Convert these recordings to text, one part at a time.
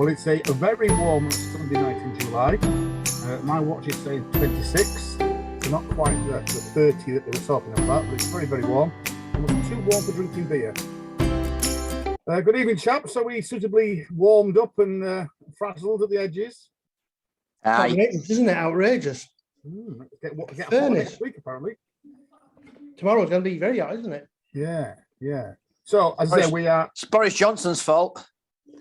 Well, it's a very warm Sunday night in July. My watch is saying 26, so not quite the 30 that they were talking about, but it's very, very warm. Almost too warm for drinking beer. Good evening, chaps. So we suitably warmed up and frazzled at the edges. Isn't it outrageous? Get hot next week, apparently. Tomorrow's going to be very hot, isn't it? Yeah. So, as I say, we are... It's Boris Johnson's fault.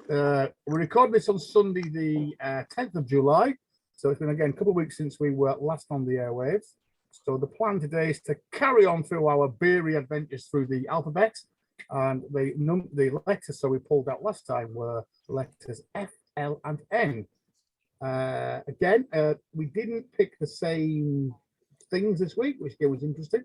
We're recording this on Sunday, the 10th of July. So it's been, again, a couple of weeks since we were last on the airwaves. So the plan today is to carry on through our beery adventures through the alphabet. And the letters, so we pulled out last time, were letters F, L, and N. Again, we didn't pick the same things this week, which was interesting.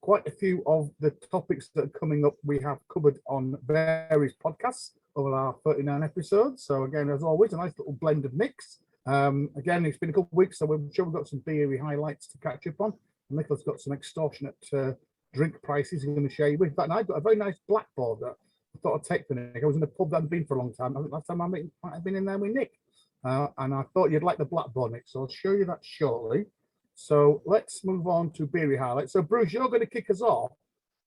Quite a few of the topics that are coming up we have covered on various podcasts over our 39 episodes. So again, as always, a nice little blended mix. Again, it's been a couple of weeks, so we're sure we've got some beery highlights to catch up on. Nicolas got some extortionate drink prices he's going to share you with. In fact, I've got a very nice blackboard that I thought I'd take for Nick. I was in a pub that I've been for a long time. I think last time I might have been in there with Nick. And I thought you'd like the blackboard, Nick, so I'll show you that shortly. So let's move on to beery highlights. So Bruce, you're going to kick us off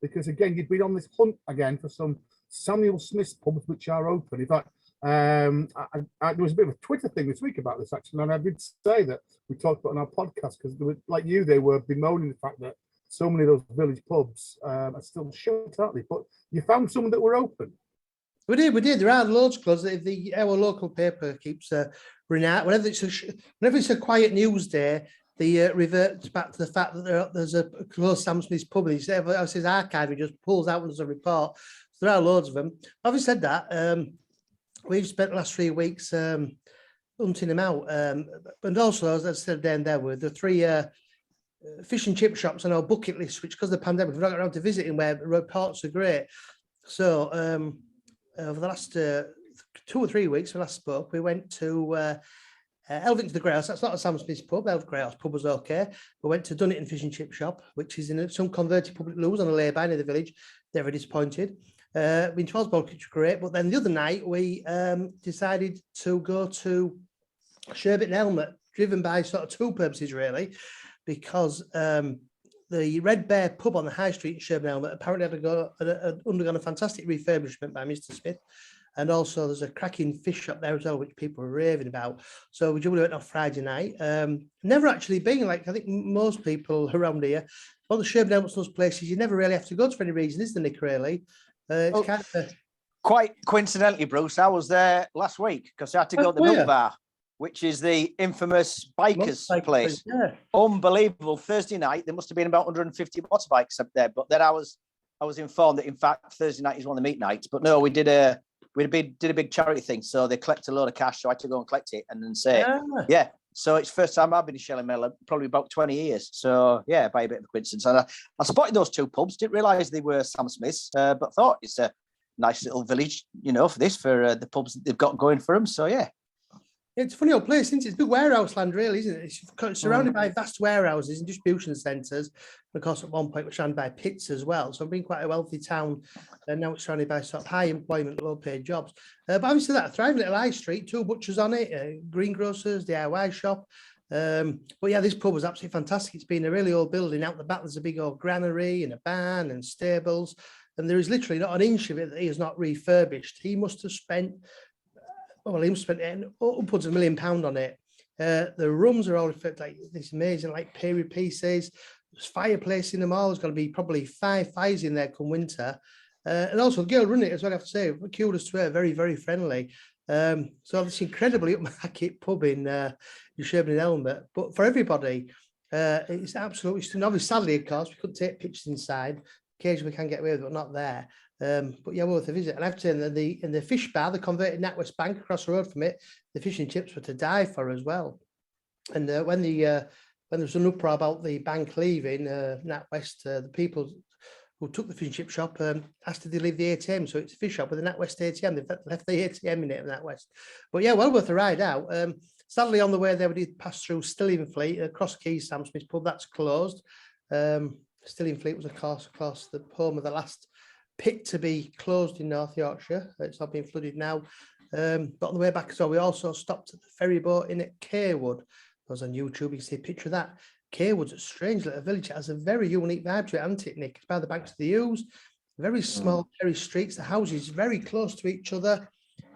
because again, you've been on this hunt again for some Samuel Smith's pubs which are open. In fact, there was a bit of a Twitter thing this week about this actually, and I did say that we talked about on our podcast because like you, they were bemoaning the fact that so many of those village pubs are still shut, aren't they? But you found some that were open. We did. There are loads closed. Our local paper keeps running out. Whenever it's a quiet news day, they revert back to the fact that there's a closed Sam Smith's pub. His archive, he just pulls out when there's a report. So there are loads of them. Having said that, we've spent the last 3 weeks hunting them out. And also, as I said down there, were the 3 fish and chip shops on our bucket list, which because of the pandemic, we've not got around to visiting where reports are great. So over the last 2 or 3 weeks, when I spoke, we went to Elvington to the Greyhouse. That's not a Sam Smith's pub. Elvington Greyhouse pub was okay. We went to Dunniton Fish and Chip Shop, which is in some converted public loos on a lay-by near the village. They're very disappointed. Been to Osborne, which was great. But then the other night, we decided to go to Sherbet and Helmet, driven by sort of 2 purposes, really, because the Red Bear pub on the High Street in Sherbet and Helmet apparently had undergone a fantastic refurbishment by Mr. Smith. And also there's a cracking fish shop there as well, which people are raving about. So we went on Friday night. Never actually been, like I think most people around here, all the Sherbet and Helmet, those places, you never really have to go to for any reason, is there, Nick, really? It's kind of... Quite coincidentally, Bruce, I was there last week because I had to go to the Milk Bar, which is the infamous bikers place. Yeah. Unbelievable. Thursday night, there must have been about 150 motorbikes up there. But then I was informed that, in fact, Thursday night is one of the meet nights. But no, we did a big charity thing. So they collect a load of cash. So I had to go and collect it and then say, yeah. So it's first time I've been to Shelley Mill, probably about 20 years. So yeah, by a bit of a coincidence. And I spotted those 2 pubs, didn't realise they were Sam Smith's, but thought it's a nice little village, for the pubs that they've got going for them. So yeah. It's a funny old place, isn't it? It's big warehouse land, really, isn't it? It's surrounded by vast warehouses and distribution centres. And of course, at one point, we're surrounded by pits as well. So it's been quite a wealthy town. And now it's surrounded by sort of high employment, low-paid jobs. But obviously, that a thriving little high street, 2 butchers on it, greengrocers, DIY shop. But yeah, this pub was absolutely fantastic. It's been a really old building. Out the back, there's a big old granary and a barn and stables. And there is literally not an inch of it that he has not refurbished. He must have spent... Well, he spent upwards of £1 million on it. The rooms are all like this amazing, like period pieces. There's fireplace in them all. There's going to be probably 5 fires in there come winter. And also, the girl running it as well, I have to say, kudos to her, very, very friendly. So this incredibly upmarket pub in Sherbet and Helmet. But for everybody, it's absolutely stunning. Obviously, sadly, of course, we couldn't take pictures inside. Occasionally, we can get away with it, but not there. But yeah, worth a visit. And I have to say, in the fish bar, the converted NatWest Bank across the road from it, the fish and chips were to die for as well. And when there was an uproar about the bank leaving NatWest, the people who took the fish and chip shop asked if they leave the ATM. So it's a fish shop with a NatWest ATM. They've left the ATM in it of NatWest. But yeah, well worth a ride out. Sadly, on the way there, we did pass through Stillingfleet, across Keys, Sam Smith's pub. That's closed. Stillingfleet was, of course, the home of the last pit to be closed in North Yorkshire. It's not been flooded now. But on the way back, so we also stopped at the ferry boat in at Carewood. I was on YouTube, you can see a picture of that. Carewood's a strange little village. It has a very unique vibe to it, hasn't it, Nick? It's by the banks of the Ouse, very small ferry streets, the houses very close to each other.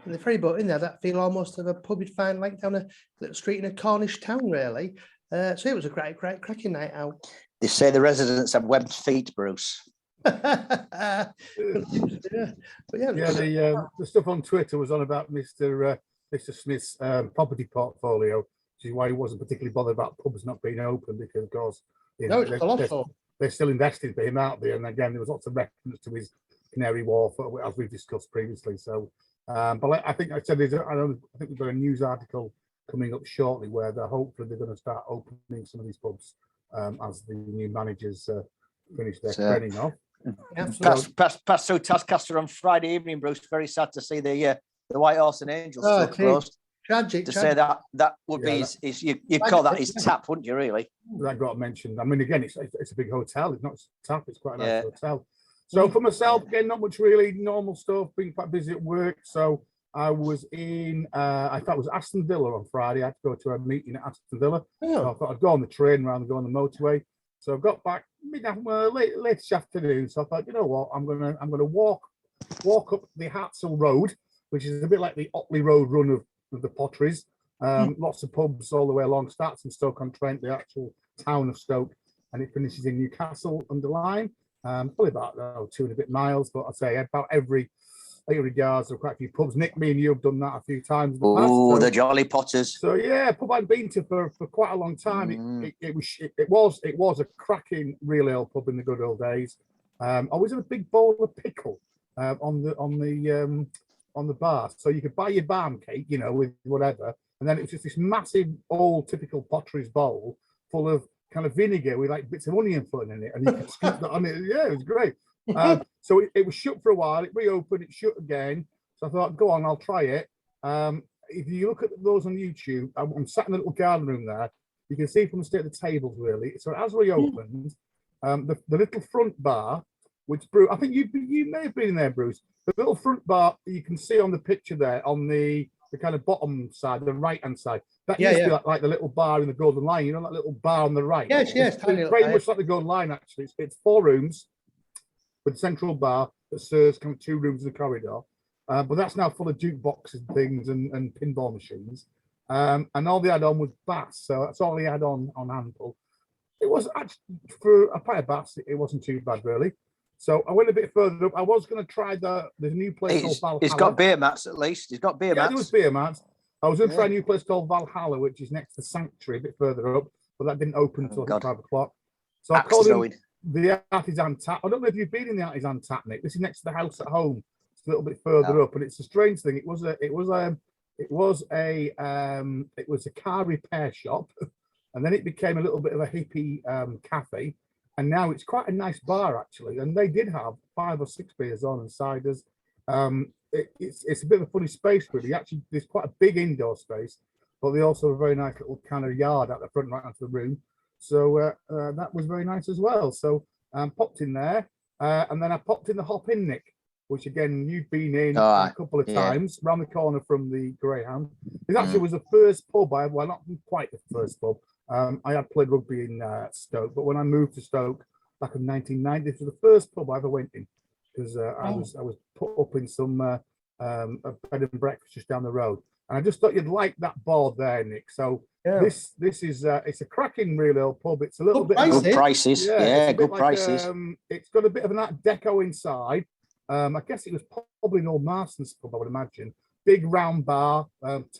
And the ferry boat in there, that feel almost of a pub you'd find like down a little street in a Cornish town, really. So it was a great cracking night out. They say the residents have webbed feet, Bruce. Yeah. But yeah, the stuff on Twitter was on about Mr. Smith's property portfolio, which is why he wasn't particularly bothered about pubs not being open, because, of course, they're still investing for him out there. And again, there was lots of reference to his Canary Wharf, as we've discussed previously. So, but I think I said I think we've got a news article coming up shortly where hopefully they're going to start opening some of these pubs as the new managers finish their training off. Passed through Tascaster on Friday evening, Bruce. Very sad to see the White Horse and Angels still closed. Tragic. Say that would be you call that his tap, wouldn't you? Really? That got mentioned. I mean, again, it's a big hotel. It's not a tap. It's quite a nice hotel. So for myself, again, not much really. Normal stuff. Being quite busy at work. So I was in. I thought it was Aston Villa on Friday. I had to go to a meeting at Aston Villa. So I thought I'd go on the train rather than go on the motorway. So I got back late afternoon. So I thought, you know what, I'm gonna walk up the Hartsell Road, which is a bit like the Otley Road run of the Potteries. Lots of pubs all the way along. Starts in Stoke-on-Trent, the actual town of Stoke, and it finishes in Newcastle under Lyme. Probably about 2 and a bit miles, but I'd say about every 800 yards, there are quite a few pubs. Nick, me and you have done that a few times. Oh, the Jolly Potters. So yeah, pub I'd been to for quite a long time. It was a cracking real ale pub in the good old days. Always had a big bowl of pickle on the bar, so you could buy your barm cake, with whatever, and then it was just this massive old typical Potteries bowl full of kind of vinegar with like bits of onion floating in it, and you could scoop that on it. Yeah, it was great. So it was shut for a while. It reopened. It shut again. So I thought, go on, I'll try it. If you look at those on YouTube, I'm sat in a little garden room there. You can see from the state of the tables, really. So it has reopened. The little front bar, which Bruce, I think you may have been in there, Bruce. The little front bar you can see on the picture there on the kind of bottom side, the right-hand side. That used to be like the little bar in the Golden Line. That little bar on the right. Yes. It's very much like the Golden Line, actually. It's 4 rooms with a central bar that serves kind of 2 rooms in the corridor. But that's now full of jukeboxes and things and pinball machines. And all they had on was bass. So that's all they had on handle. It was actually, for a pint of bass, it wasn't too bad, really. So I went a bit further up. I was going to try the new place called Valhalla. He's got beer mats, at least. He's got beer mats. There was beer mats. I was going to try a new place called Valhalla, which is next to Sanctuary, a bit further up. But that didn't open until 5 o'clock. So I called him the Artisan Tap. I don't know if you've been in the Artisan Tap, Nick. This is next to the house at home. It's a little bit further up, and it's a strange thing. It was a car repair shop, and then it became a little bit of a hippie cafe, and now it's quite a nice bar actually. And they did have 5 or 6 beers on and ciders. It's a bit of a funny space really. Actually, there's quite a big indoor space, but they also have a very nice little kind of yard at the front, right onto the room. So that was very nice as well. So popped in there, and then I popped in the Hop In, Nick, which again you've been in a couple of times, around the corner from the Greyhound. It actually was the first pub well, not quite the first pub. I had played rugby in Stoke, but when I moved to Stoke back in 1990, this was the first pub I ever went in, because I was put up in some a bed and breakfast just down the road, and I just thought you'd like that board there, Nick. So this is it's a cracking real ale pub. It's a little bit good prices. Good prices. It's got a bit of an Art Deco inside. I guess it was probably an old Marston's pub, I would imagine. Big round bar,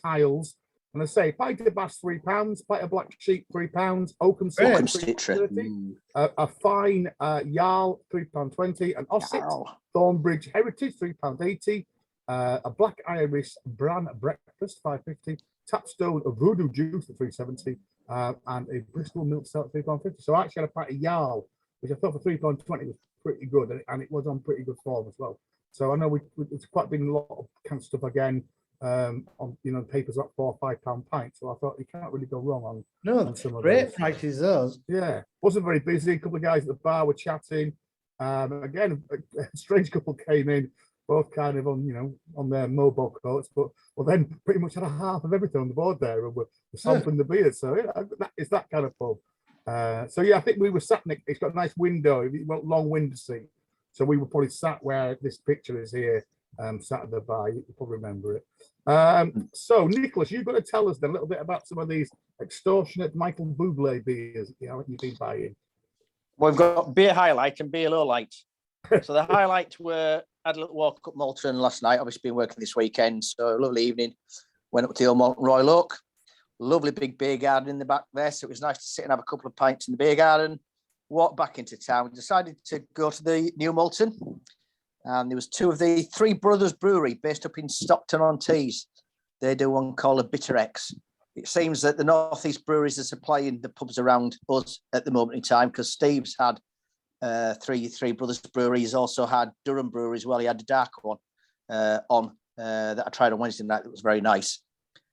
tiles. And I say, pint of bass £3, pint of black sheep £3, Oakham Citron, a fine Jarl £3.20, an Ossett Thornbridge Heritage £3.80, a black Irish Bran breakfast £5.50, Tapstone of Voodoo Juice at £3.70, and a Bristol milk stout £3.50. So I actually had a pint of Jarl, which I thought for £3.20 was pretty good, and it was on pretty good form as well. So I know it's quite been a lot of kind of stuff again. On papers about £4 or £5 pints, so I thought you can't really go wrong on some of great those. prices those. Yeah, wasn't very busy. A couple of guys at the bar were chatting. Again, a strange couple came in. both kind of on, on their mobile coats, but then pretty much had a half of everything on the board there, and we're sampling the beers. So it's that kind of pub. So yeah, I think we were sat next. It's got a nice window, long window seat. So we were probably sat where this picture is here, sat at the bar. You can probably remember it. So Nicholas, you've got to tell us then a little bit about some of these extortionate Michael Bublé beers, you've been buying. Well, we've got beer highlight and beer low light. So the highlight were had a little walk up Malton last night. Obviously been working this weekend, so lovely evening. Went up to the old Malton Royal Oak. Lovely big beer garden in the back there, so it was nice to sit and have a couple of pints in the beer garden. Walked back into town. Decided to go to the New Malton, and there was two of the Three Brothers Brewery based up in Stockton-on-Tees. They do one called a Bitter X. It seems that the Northeast breweries are supplying the pubs around us at the moment in time, because Steve's had Three Brothers Brewery. He's also had Durham Brewery as well. He had the dark one that I tried on Wednesday night. It was very nice.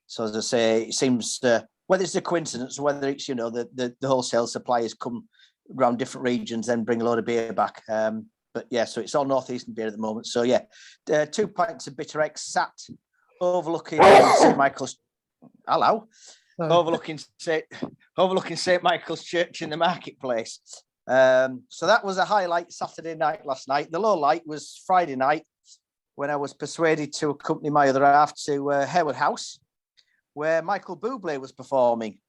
So as I say, it seems whether it's a coincidence or whether it's the wholesale suppliers come around different regions and bring a load of beer back. But yeah, so it's all northeastern beer at the moment. So yeah, 2 pints of Bitter X sat overlooking St Michael's. Hello, overlooking St Michael's Church in the marketplace. So that was a highlight Saturday night last night. The low light was Friday night when I was persuaded to accompany my other half to Harewood House, where Michael Bublé was performing.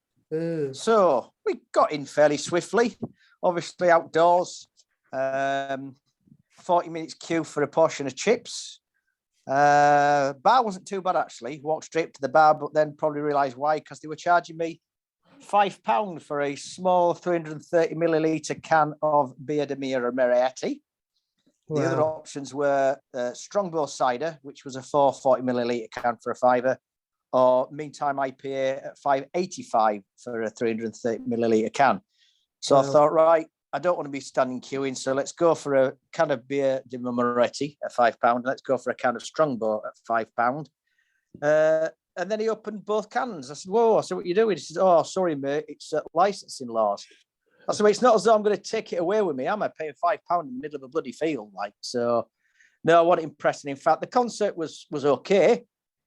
So we got in fairly swiftly, obviously outdoors. 40 minutes queue for a portion of chips. Bar wasn't too bad actually. Walked straight to the bar, but then probably realised why, because they were charging me £5 for a small 330 milliliter can of Beer de Mira Moretti. Wow. The other options were Strongbow cider, which was a 440 milliliter can for a £5, or Meantime IPA at £5.85 for a 330 milliliter can. So I thought, right, I don't want to be standing queuing, so let's go for a can of Beer de Moretti at £5. Let's go for a can of Strongbow at £5. And then he opened both cans. I said, whoa, I said, what are you doing? He said, oh, sorry, mate, it's licensing laws. I said, well, it's not as though I'm going to take it away with me. Am I paying £5 in the middle of a bloody field? So, no, I wasn't impressed. And in fact, the concert was okay,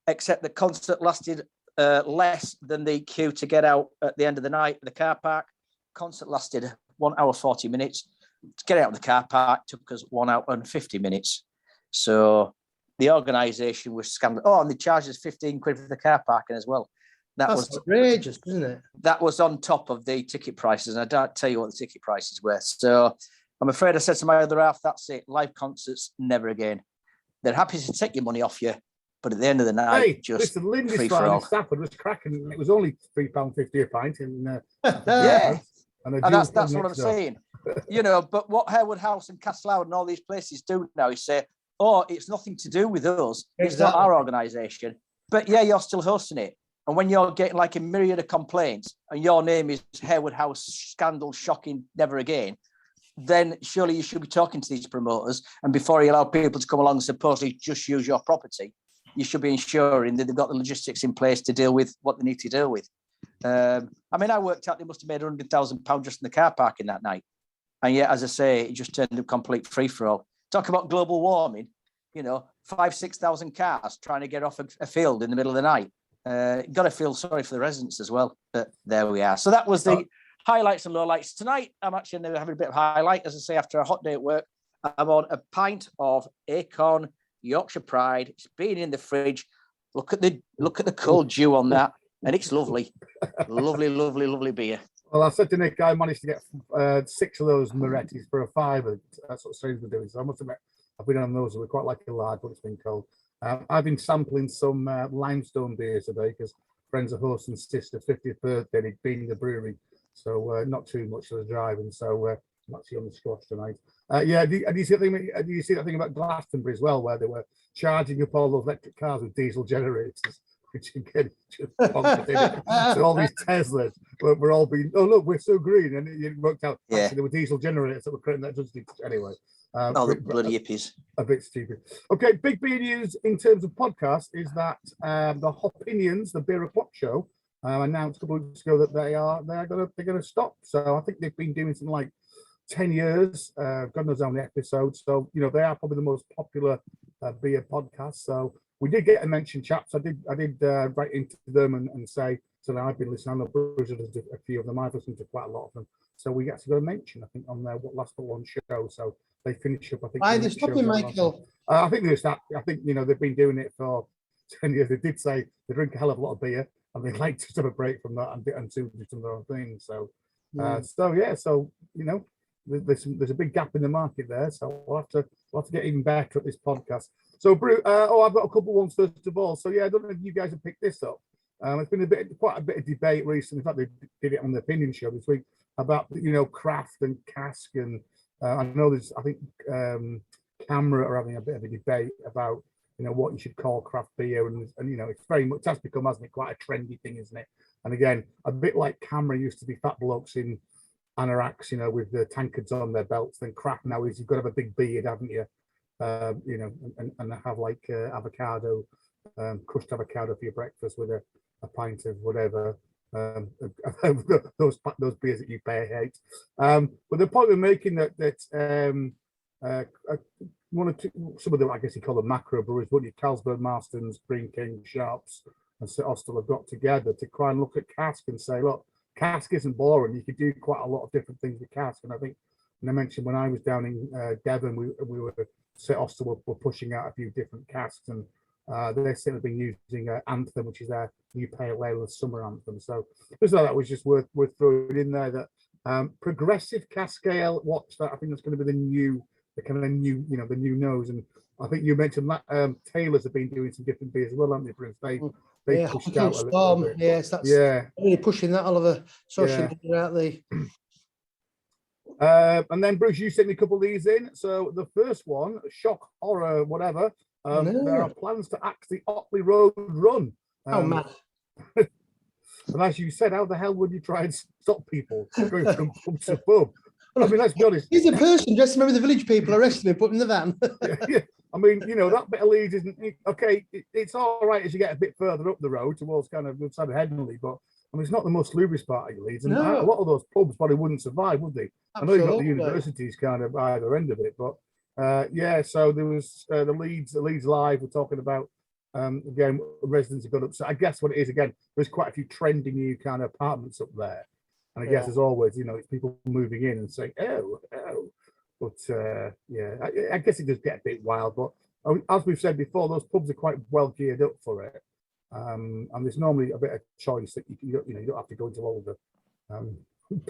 except the concert lasted less than the queue to get out at the end of the night at the car park. Concert lasted 1 hour, 40 minutes. To get out of the car park took us 1 hour and 50 minutes. So the organisation was scandalous. Oh, and they charged us 15 quid for the car parking as well. That's outrageous, isn't it? That was on top of the ticket prices, and I don't tell you what the ticket prices were. So I'm afraid I said to my other half, that's it. Live concerts, never again. They're happy to take your money off you, but at the end of the night, just Lindisfarne in Stafford was cracking, and it was only £3.50 a pint. Yeah. And that's what I'm saying. But what Harewood House and Castlewood and all these places do now is say, oh, it's nothing to do with us. Exactly. It's not our organisation. But yeah, you're still hosting it. And when you're getting like a myriad of complaints and your name is Harewood House, scandal, shocking, never again, then surely you should be talking to these promoters. And before you allow people to come along and supposedly just use your property, you should be ensuring that they've got the logistics in place to deal with what they need to deal with. I worked out they must have made £100,000 just in the car parking that night. And yet, as I say, it just turned into complete free-for-all. Talk about global warming, 5,000-6,000 cars trying to get off a field in the middle of the night. Got to feel sorry for the residents as well. But there we are. So that was the highlights and lowlights. Tonight, I'm actually having a bit of highlight. As I say, after a hot day at work, I'm on a pint of Acorn Yorkshire Pride. It's been in the fridge. Look at the cold dew on that. And it's lovely. Lovely, lovely, lovely beer. Well, I said to Nick, I managed to get 6 of those Morettis for a £5. That's what Steve's been doing. So I must admit, I've been on those. We're quite like a large, what it's been called. I've been sampling some limestone beers today because friends are hosting sister's 50th birthday. They'd been in the brewery. So not too much of the driving. So I'm actually on the squash tonight. Do you see that thing about Glastonbury as well, where they were charging up all those electric cars with diesel generators? Which again, just so all these Teslas were all being, oh look, we're so green, and it worked out. Yeah, actually, there were diesel generators that were creating that. Anyway, the bloody hippies. A bit stupid. Okay, big beer news in terms of podcast is that the Hopinions, the Beer O'Clock show, announced a couple of weeks ago that they're gonna stop. So I think they've been doing something like 10 years. God knows how many episodes. So they are probably the most popular beer podcast. So we did get a mention, chaps. I did write into them and say, so that I've been listening. I know Bruce does a few of them. I've listened to quite a lot of them. So we actually got a mention, I think, on their last one show. So they finish up, I think. Why are they stopping, Michael? I think they start. I think they've been doing it for 10 years. They did say they drink a hell of a lot of beer, and they like to have a break from that and do some of their own things. So, so there's a big gap in the market there. So we'll have to get even better at this podcast. So, Bruce, I've got a couple of ones first of all. So yeah, I don't know if you guys have picked this up. It's been quite a bit of debate recently. In fact, they did it on the opinion show this week about craft and cask, and I know I think Camera are having a bit of a debate about what you should call craft beer, and it's very much, that's become, hasn't it, quite a trendy thing, isn't it? And again, a bit like Camera used to be fat blokes in anoraks, with the tankards on their belts. Then craft now is you've got to have a big beard, haven't you? And have like avocado, crushed avocado for your breakfast with a pint of whatever. Those beers that you hate. But the point we're making that one or two, some of them, I guess you call them macro breweries, wouldn't you? Carlsberg, Marston's, Green King, Sharps, and St Austell have got together to try and look at cask and say, look, cask isn't boring. You could do quite a lot of different things with cask. And I think, and I mentioned when I was down in Devon, we were St Austell were pushing out a few different casks, and they're still been using Anthem, which is their new pale ale of summer anthem. So just thought that was just worth throwing in there. That progressive cask ale, watch that. I think that's going to be the new nose. And I think you mentioned that Taylor's have been doing some different beers as well, haven't they, Bruce? They pushed out a little bit. Yes, that's really pushing that all over social media out there. And then Bruce, you sent me a couple of these in. So the first one, shock, horror, whatever. There are plans to actually Otley Road run. Man. And as you said, how the hell would you try and stop people going from pub to pub? I mean, let's be honest. He's a person just remember the village people arrested him, put him in the van. Yeah. I mean, that bit of Leeds isn't okay. It's all right as you get a bit further up the road towards kind of the side of Headingley, but I mean, it's not the most lubrious part of Leeds, and a lot of those pubs probably wouldn't survive, would they? Absolutely. I know you've got the universities kind of either end of it, but so there was the Leeds Live. We're talking about again, residents have got up. So I guess what it is, again, there's quite a few trendy new kind of apartments up there, and I guess as always, it's people moving in and saying, oh. But I guess it does get a bit wild. But as we've said before, those pubs are quite well geared up for it, and there's normally a bit of choice that you don't have to go into all of the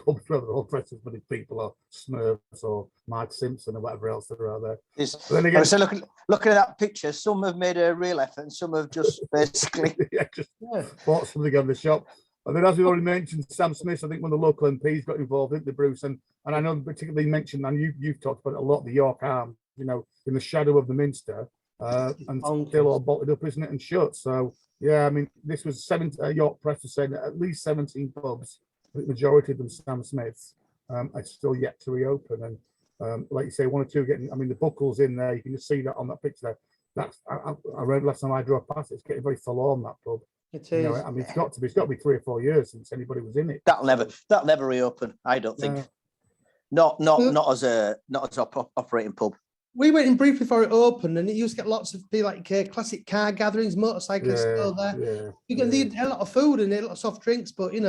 pubs where they're all dressed as many people, or Smurfs or Mark Simpson or whatever else there are there. Then again, so looking at that picture, some have made a real effort and some have just basically bought something on the shop. And then, as we already mentioned, Sam Smith, I think one of the local MPs got involved, didn't they, Bruce? And I know particularly mentioned, and you've talked about it a lot, the York Arms, in the shadow of the Minster, and still all bolted up, isn't it, and shut. So, I mean, this was York Press was saying that at least 17 pubs, the majority of them Sam Smiths, are still yet to reopen. And like you say, one or two getting, I mean, the Buckle's in there, you can just see that on that picture there. I read last time I drove past it, it's getting very full on, that pub. It is. I mean, it's got to be 3 or 4 years since anybody was in it. That'll never reopen, I don't think. Not as an operating pub. We went in briefly before it opened, and it used to get lots of classic car gatherings, motorcyclists still there. You get a lot of food and a lot of soft drinks, but I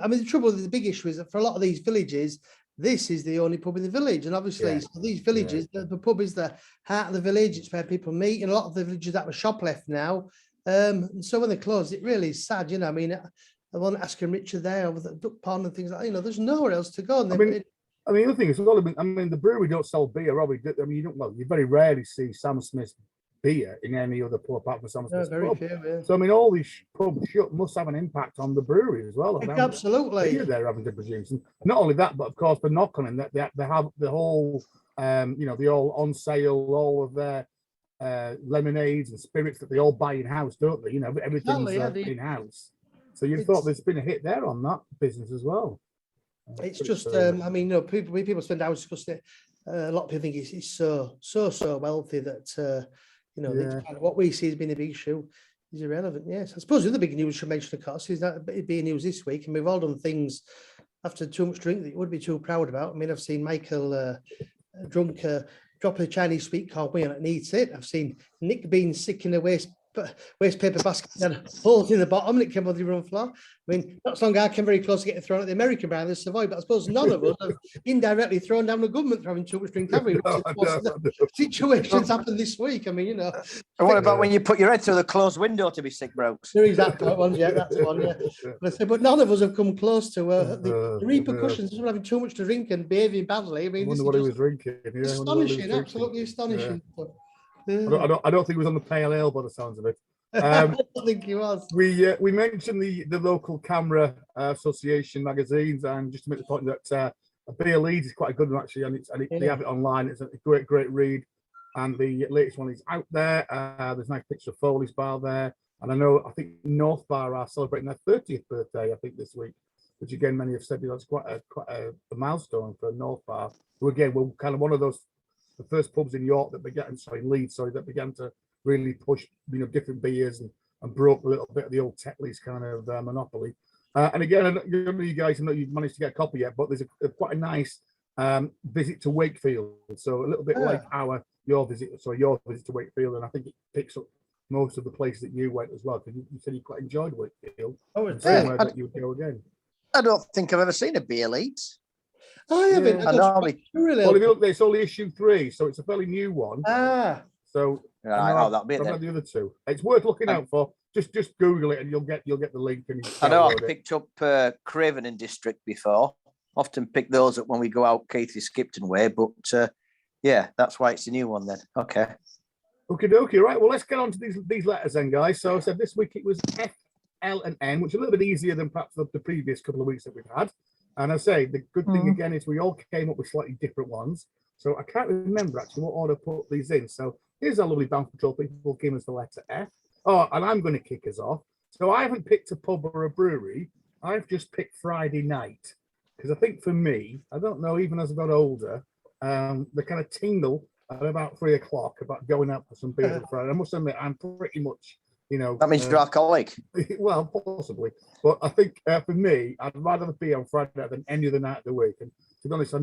mean, the trouble, the big issue is that for a lot of these villages, this is the only pub in the village, and obviously so these villages, the pub is the heart of the village. It's where people meet, and a lot of the villages that were shoplift now. And so when they close, it really is sad. I mean, I want to ask him Richard there over the duck pond and things like that. There's nowhere else to go. And I mean, the other thing is, I mean, the brewery don't sell beer, Robbie. I mean, you very rarely see Sam Smith's beer in any other pub apart from Sam Smith's pub. Few, So I mean, all these pubs must have an impact on the brewery as well. Absolutely, they're having to produce, and not only that, but of course the knock on that they have the whole, the all on sale, all of their lemonades and spirits that they all buy in house, don't they? Everything's in house. So you thought there's been a hit there on that business as well. It's just, I mean, people spend hours discussing it. A lot of people think it's so wealthy that what we see as being a big issue is irrelevant. Yes, I suppose the other big news should mention, of course, is that it being news this week, and we've all done things after too much drink that you wouldn't be too proud about. I mean, I've seen Michael drunk drop a Chinese sweet corn wing and eat it. I've seen Nick being sick in a waste paper basket that had holes in the bottom and it came on the run floor. I mean, not so long I came very close to getting thrown at the American Brown and Savoy, but I suppose none of us have indirectly thrown down the government for having too much drink, have we? Situations happen this week. I mean, you know. And what about when you put your head through the closed window to be sick, Brooks? They're exactly that one. Yeah, that's one. Yeah. But none of us have come close to the repercussions of having too much to drink and behaving badly. I mean, I wonder what he was drinking. Yeah, astonishing, absolutely astonishing. Yeah. I don't think he was on the pale ale by the sounds of it. I don't think he was. We mentioned the local camera association magazines, and just to make the point that Beer Leeds is quite a good one actually, and they have it online. It's a great read, and the latest one is out there. There's a nice picture of Foley's Bar there, and I think North Bar are celebrating their 30th birthday I think this week, which again many have said that's quite a milestone for North Bar, who again were kind of one of the first pubs in York that began, Leeds, that began to really push, different beers and broke a little bit of the old Tetley's kind of monopoly. And again, you guys know you've managed to get a copy yet, but there's quite a nice visit to Wakefield. So a little bit like your visit to Wakefield, and I think it picks up most of the places that you went as well, because you said you quite enjoyed Wakefield. Oh, it's that you would go again. I don't think I've ever seen a Beer Leeds. I haven't. I normally. Well, if you look, it's only issue 3, so it's a fairly new one. So that'll be it. The other 2. It's worth looking out for. Just Google it, and you'll get the link. And I know I've picked up Craven and District before. Often pick those up when we go out Keithley Skipton way, but that's why it's a new one then. Okay. Okie dokie. Right. Well, let's get on to these letters then, guys. So I said this week it was F, L, and N, which is a little bit easier than perhaps the previous couple of weeks that we've had. And I say the good thing again is we all came up with slightly different ones. So I can't remember actually what order I put these in. So here's our lovely Bounce Patrol people giving us the letter F. Oh, and I'm going to kick us off. So I haven't picked a pub or a brewery. I've just picked Friday night. Because I think for me, I don't know, even as I got older, the kind of tingle at about 3 o'clock about going out for some beers on Friday. I must admit, I'm pretty much, That means you're alcoholic. Well, possibly. But I think for me, I'd rather be on Friday night than any other night of the week. And to be honest,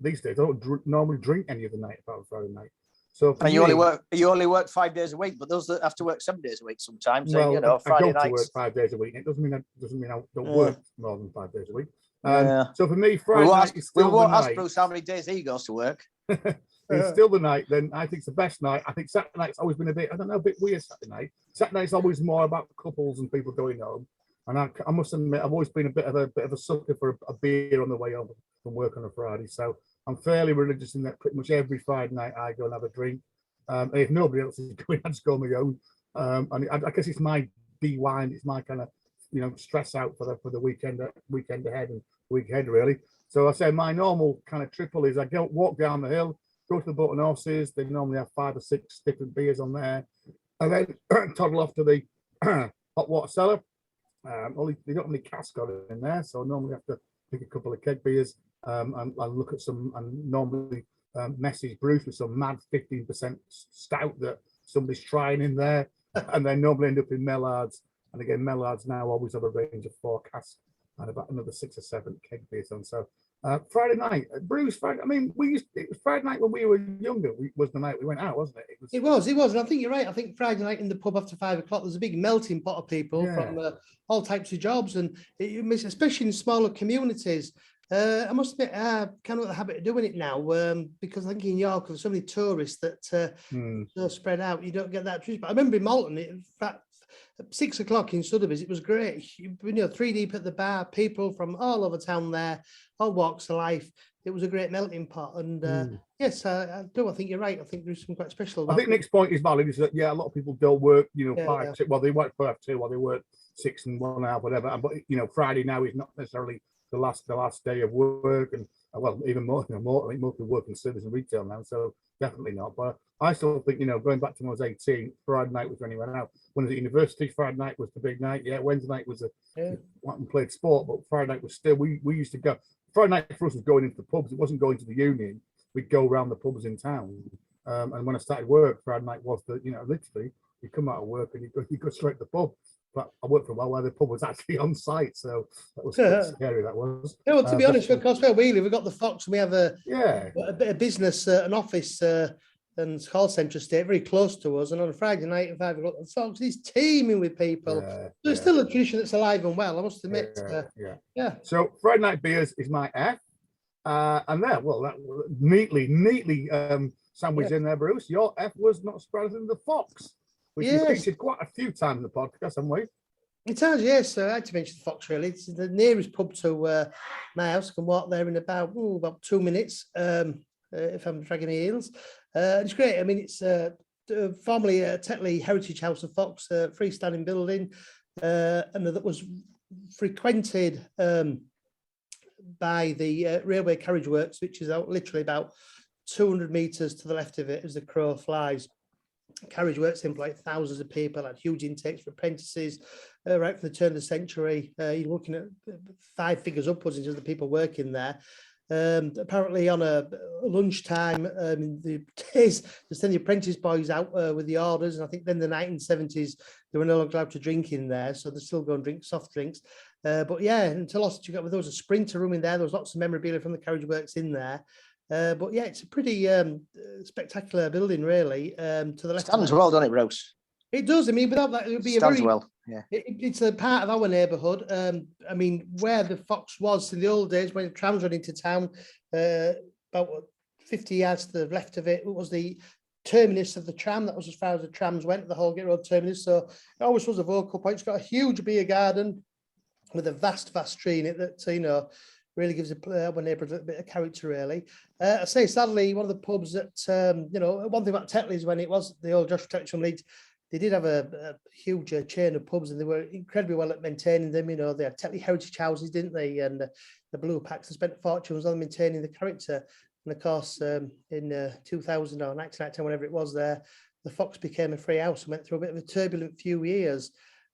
these days I don't normally drink any other night apart from Friday night. So you only work 5 days a week, but those that have to work 7 days a week sometimes. Well, Friday I go nights. to work 5 days a week. It doesn't mean I don't work more than 5 days a week. So for me, Friday night is still the night. Ask Bruce how many days he goes to work. It's still the night. Then I think it's the best night. I think Saturday night's always been a bit weird. Saturday night. Saturday night's always more about couples and people going home. And I must admit, I've always been a bit of a sucker for a beer on the way home from work on a Friday. So I'm fairly religious in that pretty much every Friday night I go and have a drink. And if nobody else is going, I just go on my own. And I guess it's my de-wind. It's my kind of stress out for the weekend ahead and week ahead really. So I say my normal kind of triple is I walk down the hill, go to the Boat and Horses. They normally have 5 or 6 different beers on there, and then toddle off to the hot water cellar. They don't have any cask in there, so I normally have to pick a couple of keg beers and look at some and normally message Bruce with some mad 15% stout that somebody's trying in there, and then normally end up in Mellards. And again, Mellards now always have a range of 4 casks and about another 6 or 7 keg beers on. So Friday night, Bruce. Friday, I mean, it was Friday night when we were younger. Was the night we went out, wasn't it? It was, and I think you're right. I think Friday night in the pub after 5 o'clock, there's a big melting pot of people from all types of jobs, and especially in smaller communities. I must admit, I kind of got the habit of doing it now because I think in York there's so many tourists that so spread out. You don't get that treat. But I remember in Malton, at 6 o'clock in Sotheby's, it was great. 3 deep at the bar, people from all over town there, all walks of life. It was a great melting pot. And yes, I do. I think you're right. I think there's some quite special about I think Nick's point is valid. Is that a lot of people don't work, 5, 6. Well, they work 2, or they work 6 and 1 hour, whatever. But Friday now is not necessarily the last day of work, and well, even more. I think most people work in service and retail now, so definitely not. But I still think, going back to when I was 18, Friday night was when he went out. When I was at university, Friday night was the big night. Yeah, Wednesday night was went and played sport, but Friday night was still. We used to go. Friday night for us was going into the pubs. It wasn't going to the union. We'd go around the pubs in town. And when I started work, Friday night was literally you come out of work and you go straight to the pub. But I worked for a while where the pub was actually on site, so that was quite scary. That was. Yeah, well, to be honest, because where we live, we've got the Fox, and we have a bit of business, an office and call centre estate very close to us. And on a Friday night at 5 o'clock, the Fox is teeming with people. So it's still a tradition that's alive and well, I must admit. Yeah. So Friday night beers is my F. And there, well, that neatly sandwiched in there, Bruce. Your F was not surprising, the Fox, which we featured quite a few times in the podcast, haven't we? It has, yes. I had to mention the Fox, really. It's the nearest pub to my house. I can walk there in about 2 minutes if I'm dragging my heels. It's great. I mean, it's formerly a Tetley Heritage House of Fox, freestanding building, and that was frequented by the railway carriage works, which is out literally about 200 metres to the left of it as the crow flies. Carriage works employed thousands of people, had huge intakes for apprentices, right from the turn of the century. You're looking at 5 figures upwards in terms of the people working there. Apparently on a lunchtime, the days to send the apprentice boys out with the orders, and I think then the 1970s they were no longer allowed to drink in there, so they still go and drink soft drinks. But yeah, until you got, there was a sprinter room in there. There was lots of memorabilia from the carriage works in there. But yeah, it's a pretty spectacular building, really. To the left, stands well, doesn't it, Rose? It does. I mean, without that, it would be stands well. Yeah, it's a part of our neighbourhood. I mean, where the Fox was in the old days when the trams went into town, about 50 yards to the left of it was the terminus of the tram. That was as far as the trams went, the Holgate Road terminus. So it always was a vocal point. It's got a huge beer garden with a vast tree in it that really gives our neighbourhood a little bit of character, really. I say, sadly, one of the pubs that, one thing about Tetley's, when it was the old Joshua Protection League, they did have a huge chain of pubs, and they were incredibly well at maintaining them. They had Tetley Heritage Houses, didn't they? And the Blue Packs, they spent fortunes on maintaining the character. And of course, in 2000 or 1990, whenever it was there, the Fox became a free house and went through a bit of a turbulent few years.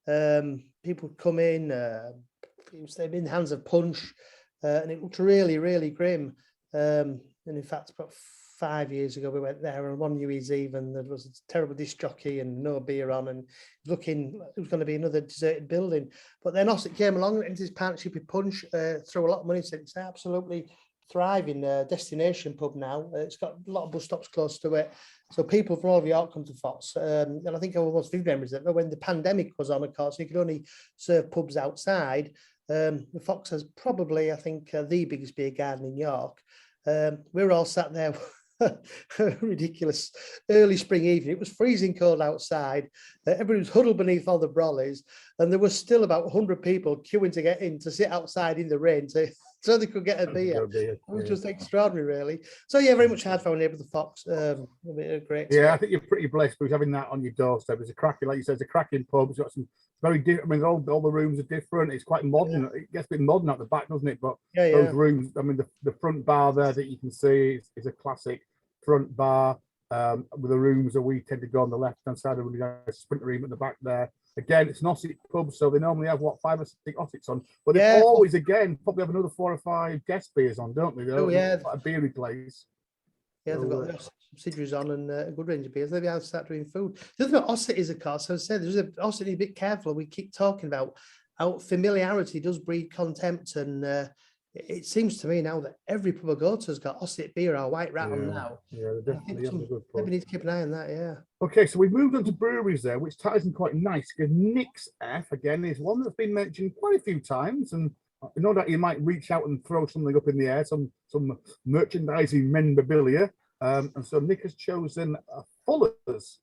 People would come in, they'd be in the hands of punch, and it looked really, really grim. And in fact, about 5 years ago, we went there on one New Year's Eve, and there was a terrible disc jockey and no beer on, and looking, it was going to be another deserted building. But then Ossett came along into his partnership with Punch, threw a lot of money into it. It's absolutely thriving destination pub now. It's got a lot of bus stops close to it. So people from all over York come to Fox. And I think I almost vivid memories that when the pandemic was on, of course, you could only serve pubs outside. The Fox has probably, I think, the biggest beer garden in York. We were all sat there ridiculous early spring evening. It was freezing cold outside. Everybody was huddled beneath all the brollies, and there was still about 100 people queuing to get in to sit outside in the rain so they could get a beer. It was just extraordinary, really. So yeah, very much hard for our neighbour the Fox. Great. Yeah, I think you're pretty blessed with having that on your doorstep. It's a cracking, like you said, it's a cracking pub. It's got some very different. I mean, all the rooms are different. It's quite modern. It gets a bit modern at the back, doesn't it? But those rooms, I mean, the front bar there that you can see is a classic front bar with the rooms that we tend to go on the left hand side of the sprint room at the back there. Again, it's an Ossett pub, so they normally have 5 or 6 Ossets on, but they always probably have another 4 or 5 guest beers on, don't they? Like a beery place. Yeah, they've got their subsidiaries on and a good range of beers. They'll be able to start doing food. The other thing about Ossett is, of course, as I said, there's Ossett, be a bit careful. We keep talking about how familiarity does breed contempt, and it seems to me now that every pub I go to has got Ossett beer or White Rat on now. Yeah, they definitely have a good pub. Maybe need to keep an eye on that, yeah. Okay, so we've moved on to breweries there, which ties in quite nice, because Nick's F, again, is one that's been mentioned quite a few times, and I know that you might reach out and throw something up in the air, some merchandising memorabilia, and so Nick has chosen Fuller's.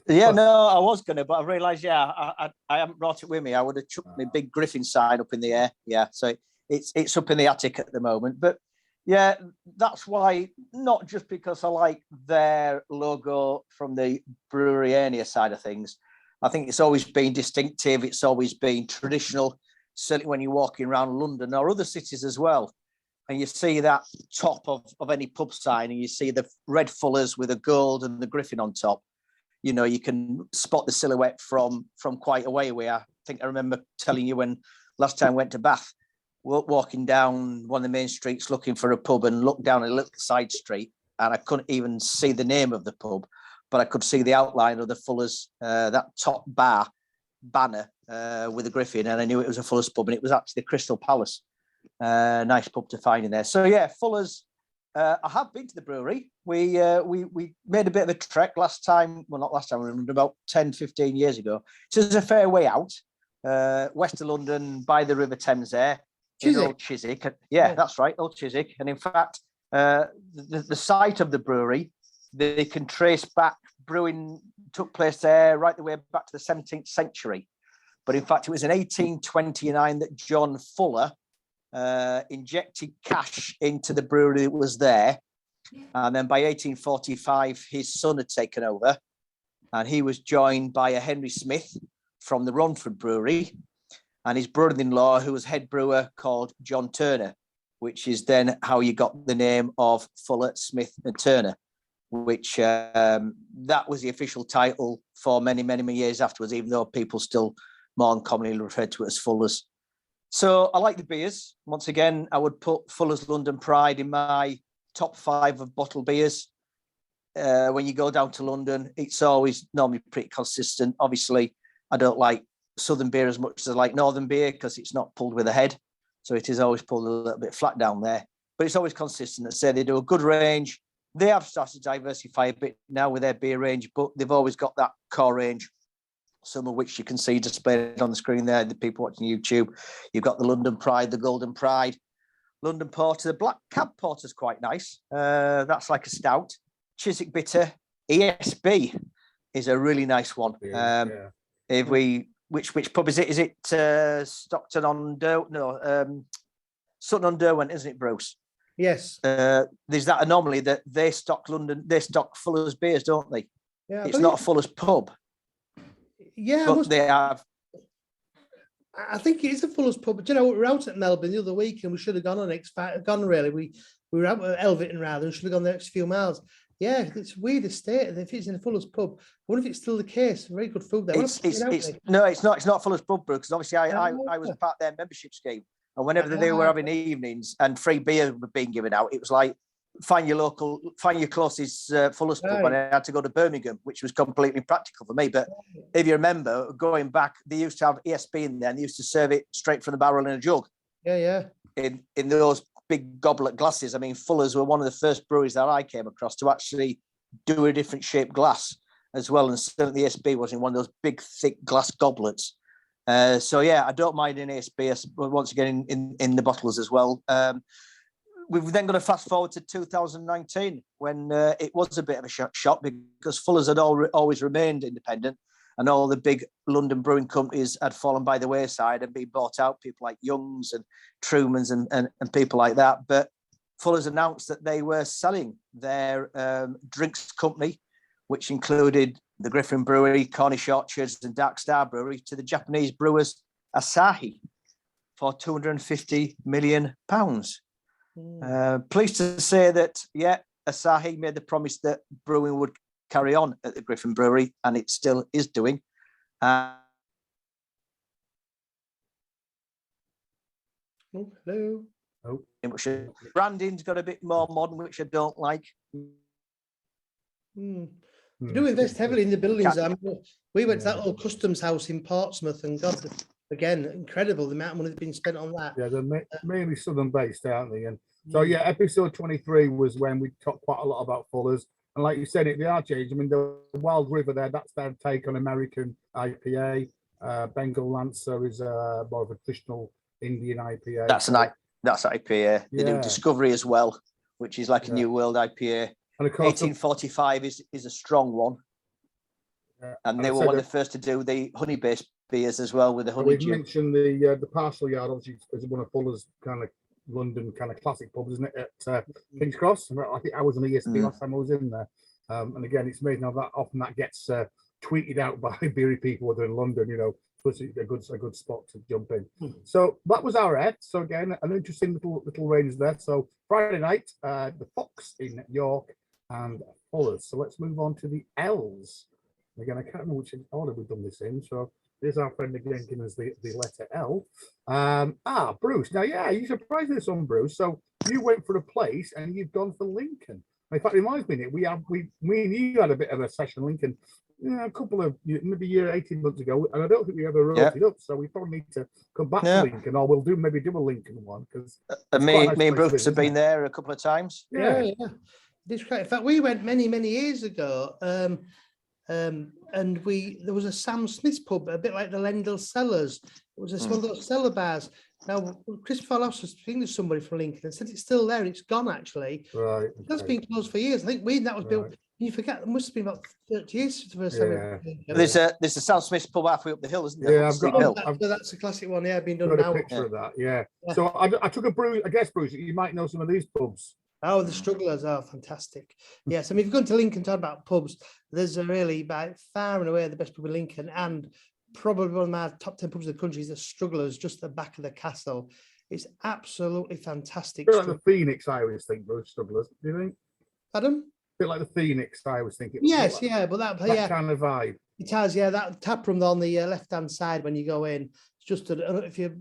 Yeah, no, I was going to, but I realised, I haven't brought it with me. I would have chucked my big Griffin sign up in the air, so it's up in the attic at the moment. But yeah, that's why, not just because I like their logo from the brewery area side of things. I think it's always been distinctive. It's always been traditional, certainly when you're walking around London or other cities as well. And you see that top of any pub sign, and you see the red Fullers with a gold and the Griffin on top. You can spot the silhouette from quite a way away. I think I remember telling you when last time I went to Bath, walking down one of the main streets looking for a pub, and looked down a little side street, and I couldn't even see the name of the pub, but I could see the outline of the Fullers, that top bar banner with the Griffin, and I knew it was a Fuller's pub, and it was actually the Crystal Palace. Nice pub to find in there. So yeah, Fuller's. I have been to the brewery. We made a bit of a trek last time. Well, not last time. We remember about 10, 15 years ago. So it's a fair way out, west of London, by the River Thames there. In Old Chiswick. Yeah, that's right, Old Chiswick. And in fact, the site of the brewery, they can trace back. Brewing took place there right the way back to the 17th century. But in fact, it was in 1829 that John Fuller injected cash into the brewery that was there. And then by 1845, his son had taken over. And he was joined by a Henry Smith from the Romford Brewery, and his brother-in-law, who was head brewer, called John Turner, which is then how you got the name of Fuller, Smith and Turner, which that was the official title for many, many, many years afterwards, even though people still more commonly referred to it as Fuller's. So I like the beers. Once again, I would put Fuller's London Pride in my top 5 of bottled beers. When you go down to London, it's always normally pretty consistent. Obviously, I don't like Southern beer as much as I like Northern beer because it's not pulled with a head. So it is always pulled a little bit flat down there. But it's always consistent. I say they do a good range. They have started to diversify a bit now with their beer range, but they've always got that core range, some of which you can see displayed on the screen there, the people watching YouTube. You've got the London Pride, the Golden Pride, London Porter. The Black Cab Porter's quite nice. That's like a stout. Chiswick Bitter. ESB is a really nice one. If we... Which pub is it? Is it Stockton on Derwent? No, Sutton on Derwent, isn't it, Bruce? Yes. There's that anomaly that they stock Fuller's beers, don't they? Yeah, it's not a Fuller's pub. Yeah, but they have. I think it is a Fuller's pub. But you know, we were out at Melbourne the other week, and we should have gone on really. We were out at Elverton rather, and should have gone the next few miles. Yeah, it's weird estate. If it's in a Fuller's pub, I wonder if it's still the case. Very good food there. No, it's not. It's not Fuller's pub, because obviously I was part of their membership scheme, and whenever they were having evenings and free beer were being given out, it was like find your closest Fuller's pub, and I had to go to Birmingham, which was completely practical for me. But if you remember, going back, they used to have ESB in there, and they used to serve it straight from the barrel in a jug. Yeah. In those big goblet glasses. I mean, Fuller's were one of the first breweries that I came across to actually do a different shaped glass as well. And certainly ESB was in one of those big, thick glass goblets. So yeah, I don't mind an ESB once again in the bottlers as well. We've then got to fast forward to 2019 when it was a bit of a shock because Fuller's had always remained independent, and all the big London brewing companies had fallen by the wayside and been bought out, people like Young's and Truman's and people like that. But Fuller's announced that they were selling their drinks company, which included the Griffin Brewery, Cornish Orchards and Dark Star Brewery, to the Japanese brewers Asahi for £250 million. Pleased to say that, Asahi made the promise that brewing would carry on at the Griffin Brewery, and it still is doing. Hello. Branding's got a bit more modern, which I don't like. They do invest heavily in the buildings. We went to that little customs house in Portsmouth, and God, again, incredible the amount of money that's been spent on that. Yeah, they're mainly southern based, aren't they? And so episode 23 was when we talked quite a lot about Fuller's. And like you said, they are changed. I mean, the Wild River there, that's their take on American IPA. Bengal Lancer is more of a traditional Indian IPA. That's IPA. They do Discovery as well, which is like a New World IPA. And of course, 1845 is a strong one. And they were one of the first to do the honey-based beers as well with the honey. We've mentioned the Parcel Yard, obviously, is one of Fuller's kind of London kind of classic pubs, isn't it, at King's Cross? I think I was on ESP last time I was in there. And again, it's amazing how that often that gets tweeted out by beery people whether in London, you know, so it's a good spot to jump in. So that was our Ed. So again, an interesting little range there. So Friday night, the Fox in York and Fuller's. So let's move on to the L's. Again, I can't remember which order we've done this in. So there's our friend again giving us the letter L. Bruce. Now, you surprised us on Bruce. So you went for a place and you've gone for Lincoln. In fact, it reminds me, me and you had a bit of a session, Lincoln, a couple of maybe 18 months ago, and I don't think we ever wrote it up. So we probably need to come back to Lincoln, or we'll maybe do a Lincoln one because me and Bruce have been there a couple of times. Yeah. This great. In fact, we went many years ago, and there was a Sam Smith's pub, a bit like the Lendl Cellars. It was one of those cellar bars. Now, Christopher Loss was speaking to somebody from Lincoln and said it's still there and it's gone actually. Right. That's been closed for years. I think that was built. You forget, it must have been about 30 years for the first time. There's a Sam Smith's pub halfway up the hill, isn't there? Yeah, that's a classic one. Yeah, been done got now. a picture of that. Yeah. So I took I guess, Bruce, you might know some of these pubs. Oh, the Strugglers are fantastic. Yes, I mean, if you've gone to Lincoln, talk about pubs, there's a really, by far and away, the best pub in Lincoln, and probably one of my top 10 pubs in the country is the Strugglers, just at the back of the castle. It's absolutely fantastic. A bit like the Phoenix, I always think, Bruce Strugglers. Do you think? Pardon? A bit like the Phoenix, I always think. Yes, but that kind of vibe. It has, that tap room on the left-hand side when you go in. It's just, if you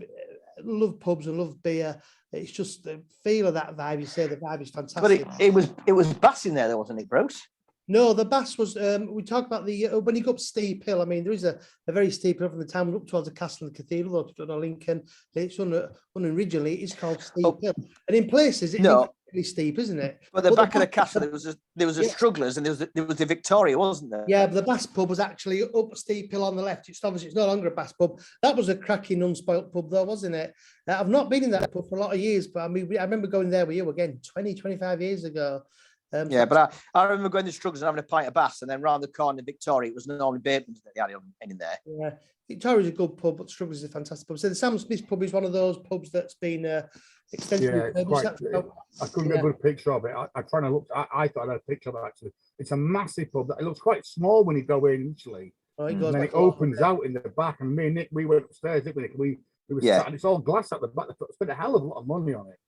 love pubs and love beer, it's just the feel of that vibe. You say the vibe is fantastic. But it was bass in there, wasn't it, Bruce? No, the bass was. We talk about the when you go up steep hill. I mean, there is a very steep hill from the town up towards the castle and the cathedral. Up to Lincoln, it's originally it's called Steep Hill, and in places it's really steep, isn't it? But the back of the castle, there was a Strugglers, and there was the Victoria, wasn't there? Yeah, but the Bass pub was actually up Steep Hill on the left. It's obviously it's no longer a Bass pub. That was a cracking, unspoilt pub, though, wasn't it? I've not been in that pub for a lot of years, but I mean, I remember going there with you again 25 years ago. But I remember going to Strugglers and having a pint of Bass, and then round the corner in Victoria, it was normally Bateman's that they had in there. Yeah, Victoria's a good pub, but Strugglers is a fantastic pub. So the Sam Smith's pub is one of those pubs that's been extensively. I couldn't get a good picture of it. I trying to look. I thought I had a picture of it actually. It's a massive pub. It looks quite small when you go in initially, and then it opens out in the back. And me and Nick, we went upstairs, didn't we? We were sat, and it's all glass at the back. They spent a hell of a lot of money on it.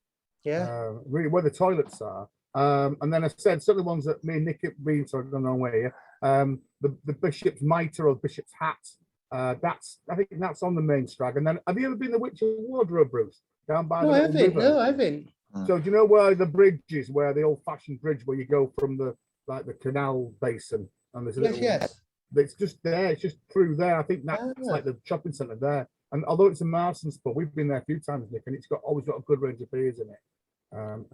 Yeah, really, where the toilets are. And then I said some of the ones that me and Nick have been, so I don't know where. The Bishop's Mitre or Bishop's Hat. I think that's on the main strag. And then have you ever been the Witch of Wardrobe, Bruce? Down by the river? No, I haven't. So do you know where the bridge is? Where the old-fashioned bridge where you go from the canal basin? And there's a it's just there. It's just through there. I think that's like the shopping centre there. And although it's a Marston's pub, we've been there a few times, Nick, and it's always got a good range of beers in it.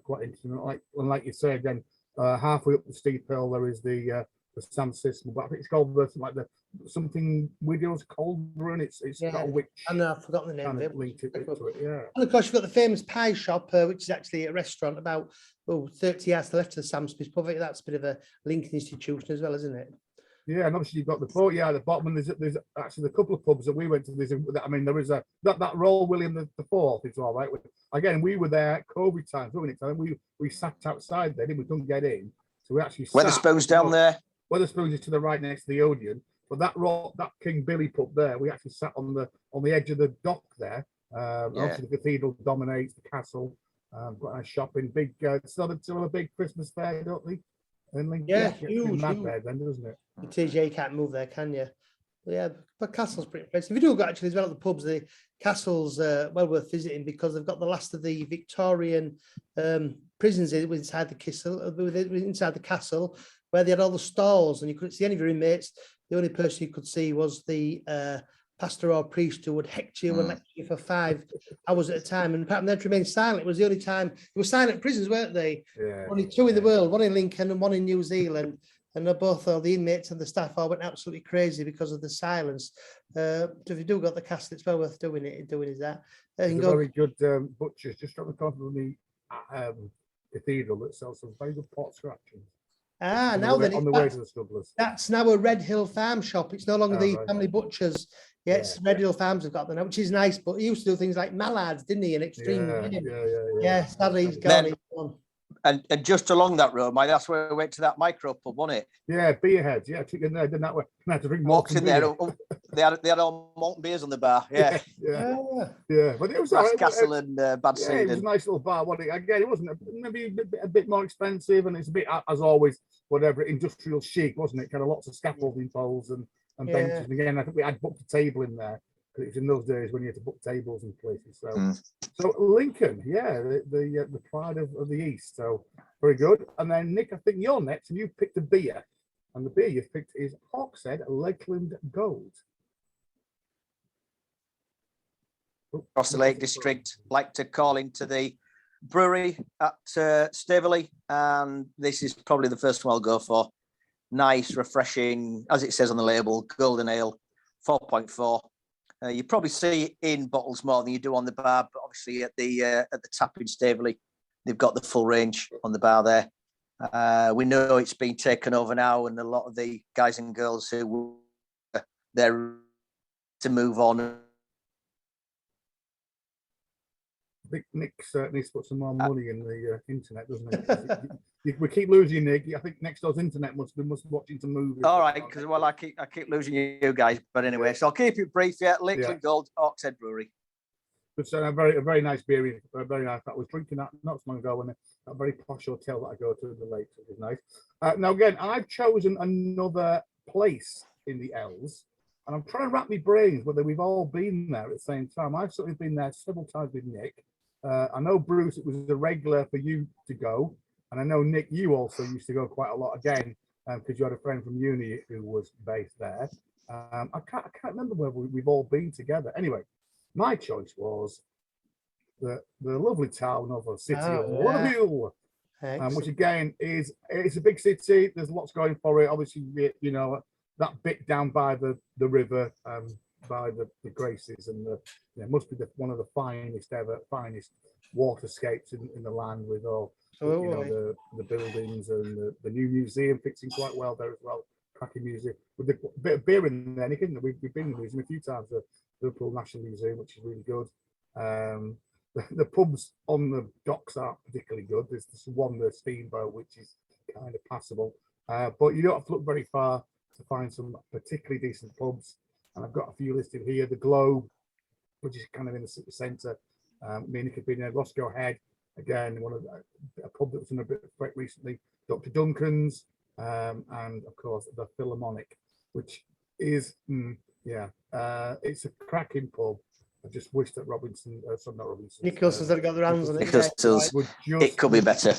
Quite interesting. Like you say again, halfway up the steep hill there is the Sam Smith's, but I think it's called something Widow's Cauldron. It's got a witch. I know, I've forgotten the name of it. Linked it to it, yeah. And of course, you've got the famous pie shop, which is actually a restaurant about 30 yards to the left of the Sam Smith's pub. That's a bit of a Lincoln institution as well, isn't it? Yeah, and obviously you've got the port, at the bottom, and there's actually a couple of pubs that we went to. There is that Royal William the Fourth is all right. Again, we were there at COVID times, weren't it? We sat outside there, we couldn't get in, so we actually Wetherspoon's down there. Wetherspoon's is to the right next to the Odeon, but that King Billy pub there, we actually sat on the edge of the dock there. Obviously the cathedral dominates the castle. Got a shopping, big, still a big Christmas fair, don't they? Yeah, huge. There, then, doesn't it? It is, you can't move there, can you? Yeah, but Castle's pretty impressive. If you do go actually as well at the pubs, the Castle's well worth visiting because they've got the last of the Victorian prisons inside the castle, where they had all the stalls and you couldn't see any of your inmates. The only person you could see was the pastor or priest who would hector you and lecture you for 5 hours at a time, and apart from to remain silent. It was the only time. They were silent prisons, weren't they? Yeah. Only 2 in the world, one in Lincoln and one in New Zealand, and both the inmates and the staff all went absolutely crazy because of the silence. So if you do go to the castle, it's well worth doing is that. There's a very good butchers just on the corner of the cathedral that sells some very good pot scratchings. Now then, on the way to the Strugglers. That's now a Red Hill Farm shop. It's no longer the family butchers. Yeah, it's Red Hill Farms have got them now, which is nice. But he used to do things like mallards, didn't he? And extreme. Yeah. Sadly, he's gone. And just along that road, mate, that's where we went to that micro pub, wasn't it? Yeah, Beerheads. Yeah, I took in there, didn't that way. I had to drink walked in there. They had all molten beers on the bar. Yeah. But it was Castle and Bad Seed. It was a nice little bar. Again, it wasn't maybe a bit more expensive, and it's a bit, as always, whatever, industrial chic, wasn't it? Kind of lots of scaffolding poles and benches. And again, I think we had booked a table in there. It was in those days when you had to book tables and places. So Lincoln, the pride of the East. So very good. And then Nick, I think you're next, and you picked a beer. And the beer you've picked is Hawkshead Lakeland Gold. Across the Lake District, like to call into the brewery at Staveley, and this is probably the first one I'll go for. Nice, refreshing, as it says on the label, golden ale, 4.4. You probably see it in bottles more than you do on the bar, but obviously at the tap in Staveley, they've got the full range on the bar there. We know it's been taken over now, and a lot of the guys and girls who were there to move on. I think Nick needs to put some more money in the internet, doesn't he? We keep losing Nick. I think next door's internet must be watching some movies. All right, because I keep losing you guys, but anyway, so I'll keep it brief. Yeah, Lakeland Gold, Hawkshead Brewery. But a very nice beer, very nice. I was drinking that not so long ago in a very posh hotel that I go to in the lakes, which is nice. Now again, I've chosen another place in the L's, and I'm trying to wrap my brains whether we've all been there at the same time. I've certainly been there several times with Nick. I know, Bruce, it was a regular for you to go. And I know, Nick, you also used to go quite a lot again because you had a friend from uni who was based there. I can't remember whether we've all been together. Anyway, my choice was the lovely town of the city of Waterville, which again it's a big city. There's lots going for it. Obviously, you know, that bit down by the river, by the Graces, and must be one of the finest waterscapes in the land, with all the buildings, and the new museum fixing quite well there as well. Cracking museum with a bit of beer in there. We've been in the museum a few times, the Liverpool National Museum, which is really good. The pubs on the docks aren't particularly good. There's this one, the Steamboat, which is kind of passable, but you don't have to look very far to find some particularly decent pubs. And I've got a few listed here. The Globe, which is kind of in the city centre. Me and Nick have been there. Roscoe Head, again, a pub that was in a bit of threat recently. Dr. Duncan's, and of course the Philharmonic, which is it's a cracking pub. I just wish that Nicholson's had got their hands on it. It could be better.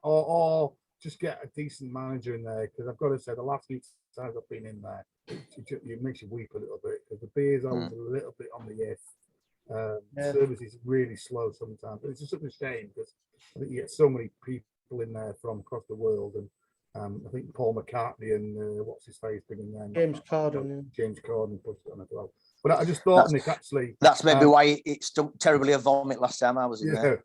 Or just get a decent manager in there, because I've got to say the last few times I've been in there, it makes you weep a little bit, because the beer's always a little bit on the if. Service is really slow sometimes, but it's just such a shame, because I think you get so many people in there from across the world, and I think Paul McCartney and what's his face been in there. James Corden pushed it on as well. But I just thought, Nick, actually, that's maybe why it stunk terribly of vomit last time I was in there.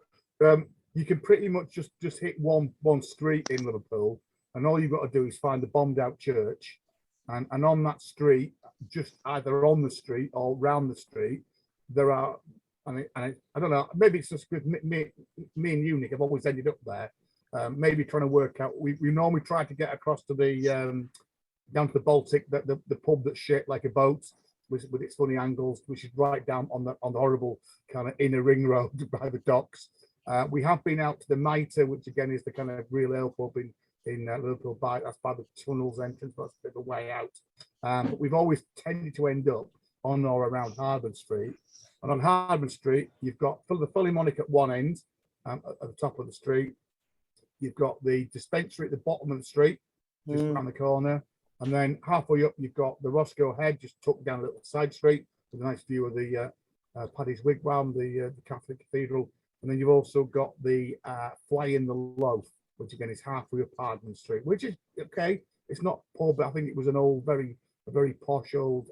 You can pretty much just hit one street in Liverpool, and all you've got to do is find the bombed out church, and on that street, just either on the street or round the street, there are, and I don't know, maybe it's just because me and you, Nick, have always ended up there. Maybe trying to work out. We normally try to get across to the down to the Baltic, the pub that's shaped like a boat, with its funny angles, which is right down on the horrible kind of inner ring road by the docks. We have been out to the Mitre, which again is the kind of real ale pub in Liverpool. That's by the tunnels entrance, but that's a bit of a way out. But we've always tended to end up on or around Hardman Street. And on Hardman Street, you've got the Philharmonic at one end, at the top of the street. You've got the dispensary at the bottom of the street, just around the corner. And then halfway up, you've got the Roscoe Head, just tucked down a little side street with a nice view of the Paddy's Wigwam, the Catholic Cathedral. And then you've also got the Fly in the Loaf, which again is halfway up Hardman Street, which is okay. It's not poor, but I think it was a very posh old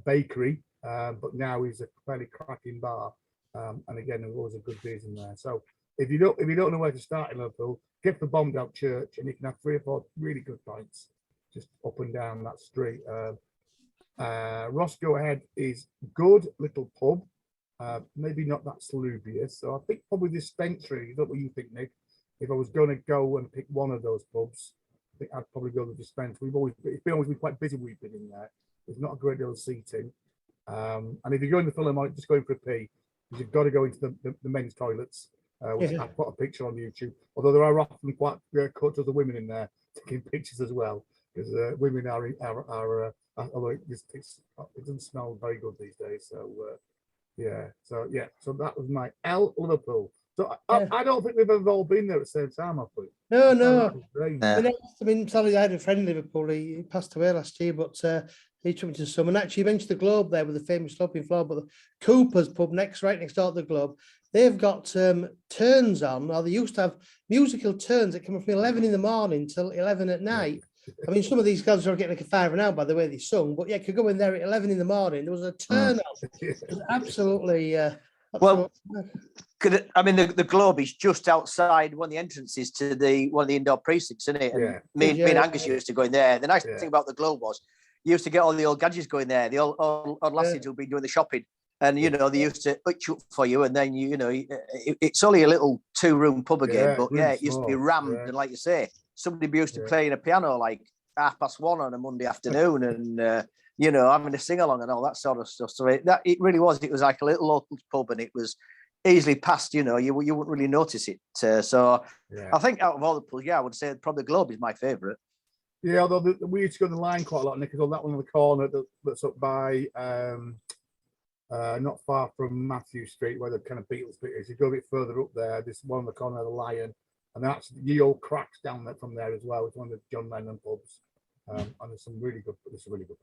bakery, but now is a fairly cracking bar. And again, there was a good beers in there. So if you don't know where to start in Liverpool, get to the bombed out church, and you can have 3 or 4 really good pints just up and down that street. Roscoe Head is good little pub. Maybe not that salubrious. So I think probably dispensary. Is that what you think, Nick? If I was going to go and pick one of those pubs, I think I'd probably go to the dispensary. It's always been quite busy. We've been in there. There's not a great deal of seating. And if you go in the Philharmonic, just going for a pee, because you've got to go into the men's toilets, which I've put a picture on YouTube. Although there are often quite cut of the women in there taking pictures as well, because women are although it doesn't smell very good these days. So so that was my Liverpool. So I don't think we've ever all been there at the same time, have we? No. Yeah. I mean, sorry, I had a friend in Liverpool. He passed away last year, but he took me to some. And actually, you mentioned the Globe there with the famous sloping floor, but the Cooper's pub right next door to the Globe, they've got turns on, or they used to have musical turns that come from 11 in the morning till 11 at night. I mean, some of these guys are getting like a $5 an hour by the way they sung, but yeah, you could go in there at 11 in the morning. There was a turn on. It was absolutely. Well, the Globe is just outside one of the entrances to one of the indoor precincts, isn't it? And me and Angus used to go in there. The nice thing about the Globe was you used to get all the old gadgets going there, the old lassies who've been doing the shopping. And, they used to itch up for you. And then, it's only a little 2-room pub again. But, it used to be rammed. And like you say, somebody used to play in a piano like 1:30 on a Monday afternoon and, having a sing-along and all that sort of stuff. So it really was. It was like a little local pub and it was easily passed, you wouldn't really notice it. I think out of all the pubs, I would say probably the Globe is my favourite. Yeah, although we used to go on the line quite a lot, Nick, on that one on the corner that's up by... not far from Matthew Street, where the kind of Beatles bit is. You go a bit further up there, this one on the corner of the Lion, and that's the old Cracks down there from there as well. It's one of the John Lennon pubs, and there's some really good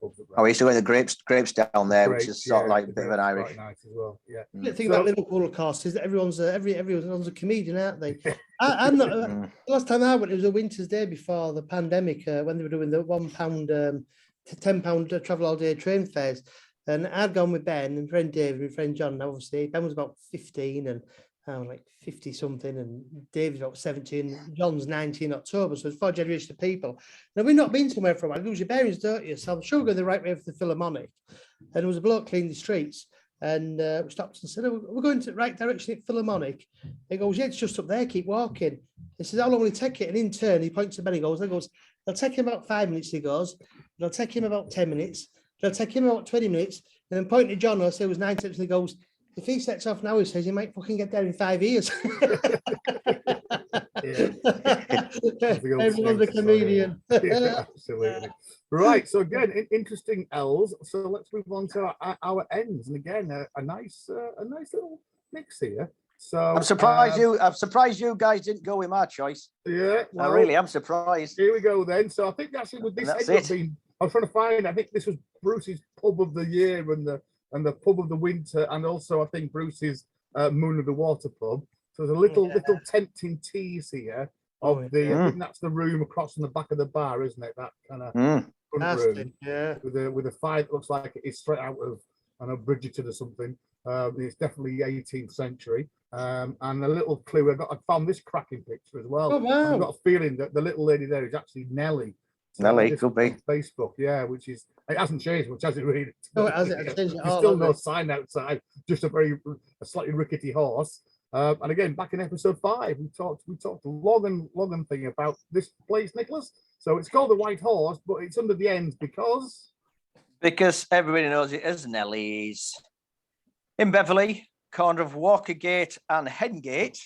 pubs up there. We used to go to the grapes down there, which is sort of like a bit of an Irish. Quite nice as well. Yeah. The thing about Liverpool, of course, is that everyone's a comedian, aren't they? I'm not. The last time I went, it was a winter's day before the pandemic, when they were doing the £1 to £10 travel all day train fares. And I'd gone with Ben and friend David and friend John. Now, obviously, Ben was about 15 and I was like 50 something, and David's about 17. John's 19 October, so it's 4 generations of people. Now, we've not been somewhere for a while. You lose your bearings, don't you? So I'm sure we're going the right way for the Philharmonic. And there was a bloke cleaning the streets, and we stopped and said, we're going to the right direction at Philharmonic. He goes, it's just up there, keep walking. He says, how long will it take it? And in turn, he points to Ben, he goes, it'll take him about 5 minutes, he goes. It'll take him about 10 minutes. It'll take him about 20 minutes. And then pointing to John, I say it was 9 steps, and he goes, if he sets off now, he says he might fucking get there in 5 years. Everyone's a comedian. Absolutely. Right. So again, interesting L's. So let's move on to our ends. And again, a nice little mix here. So I'm surprised you guys didn't go with my choice. Yeah. Well, I really am surprised. Here we go then. So I think actually with this ended up being, I was trying to find, I think this was Bruce's pub of the year and the pub of the winter, and also I think Bruce's Moon of the Water pub. So there's a little tempting tease here of I think that's the room across from the back of the bar, isn't it? That kind of front room, with a fire that looks like it's straight out of Bridgerton or something. It's definitely 18th century. And a little clue, I found this cracking picture as well. Oh, wow. I've got a feeling that the little lady there is actually Nelly. Nelly, could be. Facebook, which is, it hasn't changed much, has it really? No, it hasn't. There's still no sign outside, just a slightly rickety horse. And again, back in episode 5, we talked long and thing about this place, Nicholas. So it's called the White Horse, but it's under the end because everybody knows it as Nelly's. In Beverley, corner of Walkergate and Hengate,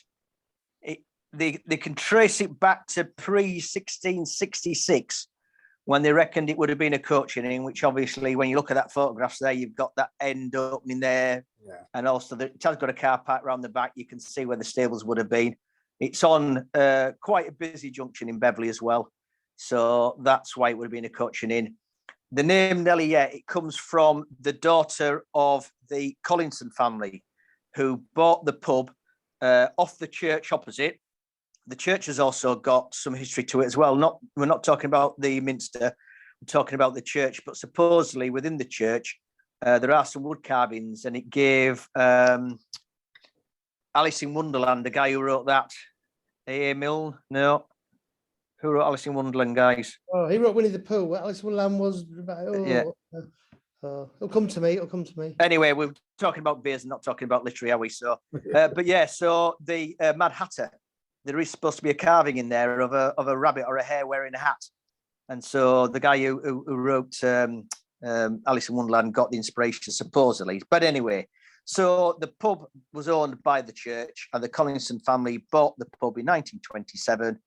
they can trace it back to pre-1666 when they reckoned it would have been a coaching inn, which obviously, when you look at that photographs there, you've got that end opening there. Yeah. And also it has got a car park around the back. You can see where the stables would have been. It's on quite a busy junction in Beverley as well. So that's why it would have been a coaching inn. The name Nelly, it comes from the daughter of the Collinson family, who bought the pub off the church opposite. The church has also got some history to it as well. We're not talking about the minster, we're talking about the church, but supposedly within the church, there are some wood carvings, and it gave Alice in Wonderland, the guy who wrote that, A.A. Milne, no. Who wrote Alice in Wonderland, guys? Oh, he wrote Winnie the Pooh. Alice in Wonderland was it'll come to me. Anyway, we're talking about beers and not talking about literary, are we? So, but yeah, so the Mad Hatter, there is supposed to be a carving in there of a rabbit or a hare wearing a hat, and so the guy who wrote Alice in Wonderland got the inspiration supposedly. But anyway, so the pub was owned by the church, and the Collinson family bought the pub in 1927.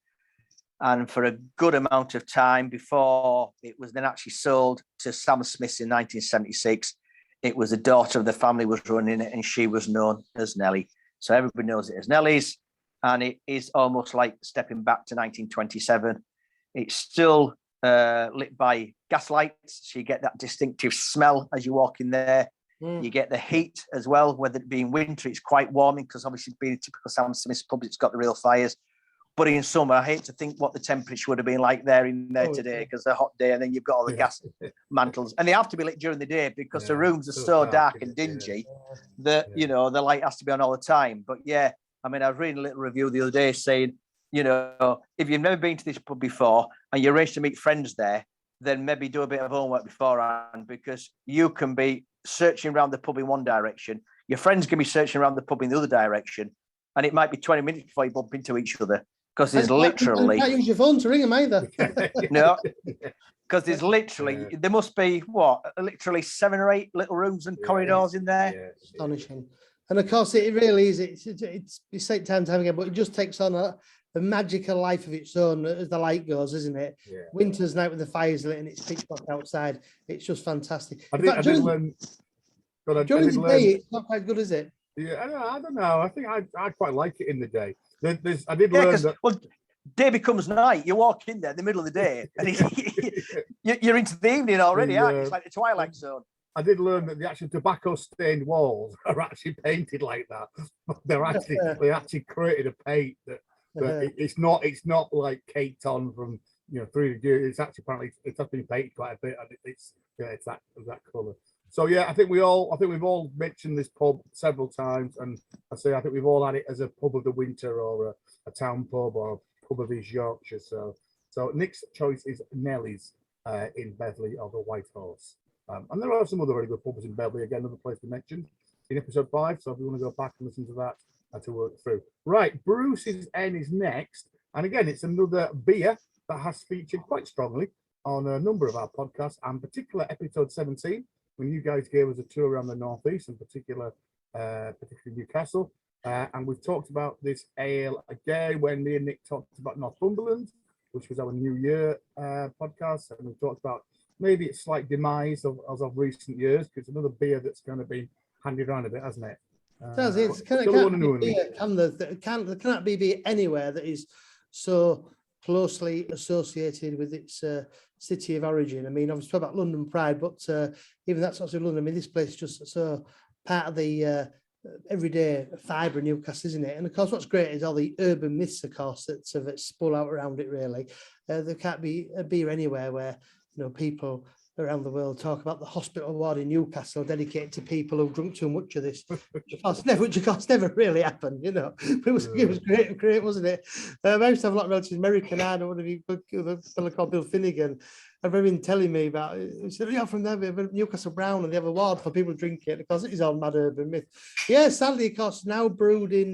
And for a good amount of time before it was then actually sold to Sam Smith in 1976, it was the daughter of the family was running it, and she was known as Nelly. So everybody knows it as Nellie's, and it is almost like stepping back to 1927. It's still lit by gas lights, so you get that distinctive smell as you walk in there. You get the heat as well, whether it be in winter, it's quite warming because obviously being a typical Sam Smith's pub, it's got the real fires. But in summer, I hate to think what the temperature would have been like there today, because a hot day, and then you've got all the gas mantles, and they have to be lit during the day because the rooms are so dark and dingy that you know the light has to be on all the time. But yeah, I mean, I was reading a little review the other day saying, you know, if you've never been to this pub before and you arrange to meet friends there, then maybe do a bit of homework beforehand, because you can be searching around the pub in one direction, your friends can be searching around the pub in the other direction, and it might be 20 minutes before you bump into each other, because there's literally... You can't use your phone to ring them either. No, because there's literally, there must be, literally 7 or 8 little rooms and corridors in there. Yeah. Astonishing. And of course, it really is. It's said time and time again, but it just takes on a magical life of its own as the light goes, isn't it? Yeah. Winter's night with the fires lit and it's pitch black outside. It's just fantastic. During the day, it's not quite good, is it? Yeah, I don't know. I think I quite like it in the day. I did learn that. Well, day becomes night. You walk in there in the middle of the day, and you're into the evening already, aren't you? It's like the Twilight Zone. I did learn that the actual tobacco-stained walls are actually painted like that. They actually created a paint that it's not like caked on from through the year. It's actually apparently it's been painted quite a bit, and it's that colour. So yeah, I think we've all mentioned this pub several times, and I think we've all had it as a pub of the winter or a town pub or a pub of East Yorkshire. So Nick's choice is Nellie's in Beverley of the White Horse. And there are some other very good pubs in Beverley, again, another place we mentioned in episode 5. So if you want to go back and listen to that to work through. Right, Bruce's N is next. And again, it's another beer that has featured quite strongly on a number of our podcasts, and particular episode 17, when you guys gave us a tour around the Northeast, and particularly Newcastle. And we've talked about this ale again when me and Nick talked about Northumberland, which was our New Year podcast. And we talked about maybe its slight demise as of recent years, because it's another beer that's going to be handed around a bit, hasn't it? There cannot be beer anywhere that is so closely associated with its city of origin. I mean, obviously talk about London pride, but even that's not so London. I mean, this place is just so part of the everyday fibre of Newcastle, isn't it? And of course, what's great is all the urban myths, of course, that spool out around it. Really, there can't be a beer anywhere where people around the world talk about the hospital ward in Newcastle dedicated to people who've drunk too much of this, which of course never really happened, But it was great, wasn't it? I used to have a lot of relatives in America, and I don't want to be a fellow called Bill Finnegan. I remember him telling me about it. He said, "Yeah, from there, Newcastle Brown, and they have a ward for people to drink it." Because it is all mad urban myth. Yeah, sadly, of course, now brewed in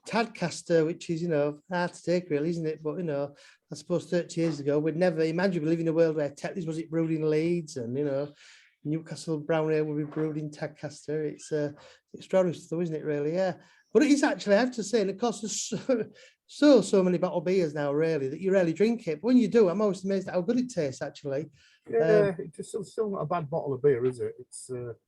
Tadcaster, which is hard to take, really, isn't it? But I suppose 30 years ago, we'd never imagine we live in a world where Tetley's was it brewed in Leeds, and Newcastle Brown Ale will be brewed in Tadcaster. It's extraordinary stuff, isn't it? Really, yeah. But it is actually, I have to say, and of course, there's so many bottled beers now, really, that you rarely drink it. But when you do, I'm always amazed at how good it tastes, actually. Yeah, it's still not a bad bottle of beer, is it?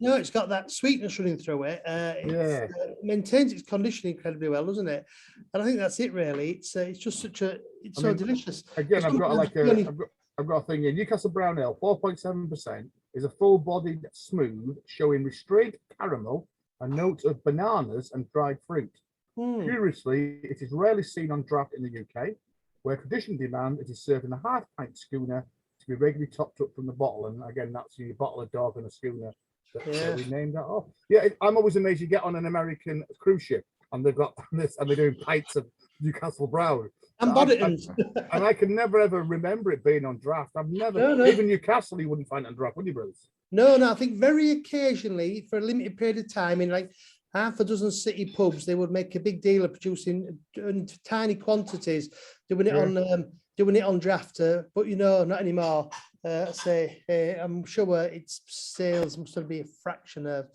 No, it's got that sweetness running through it. It maintains its condition incredibly well, doesn't it? And I think that's it, really. It's just so delicious. Again, I've got a thing here. Newcastle Brown Ale, 4.7%, is a full-bodied, smooth, showing restrained caramel and notes of bananas and dried fruit. Curiously, it is rarely seen on draft in the UK, where tradition demand it is served in a half-pint schooner to be regularly topped up from the bottle. And again, that's your bottle of dog and a schooner that we named that off. Yeah, I'm always amazed. You get on an American cruise ship and they've got this, and they're doing pints of Newcastle Brown. And Boddingtons. And I can never ever remember it being on draft. I've never, even Newcastle, you wouldn't find it on draft, would you, Bruce? No, I think very occasionally, for a limited period of time, in like half a dozen city pubs, they would make a big deal of producing in tiny quantities, doing it on draft, but not anymore. I'm sure its sales must be a fraction of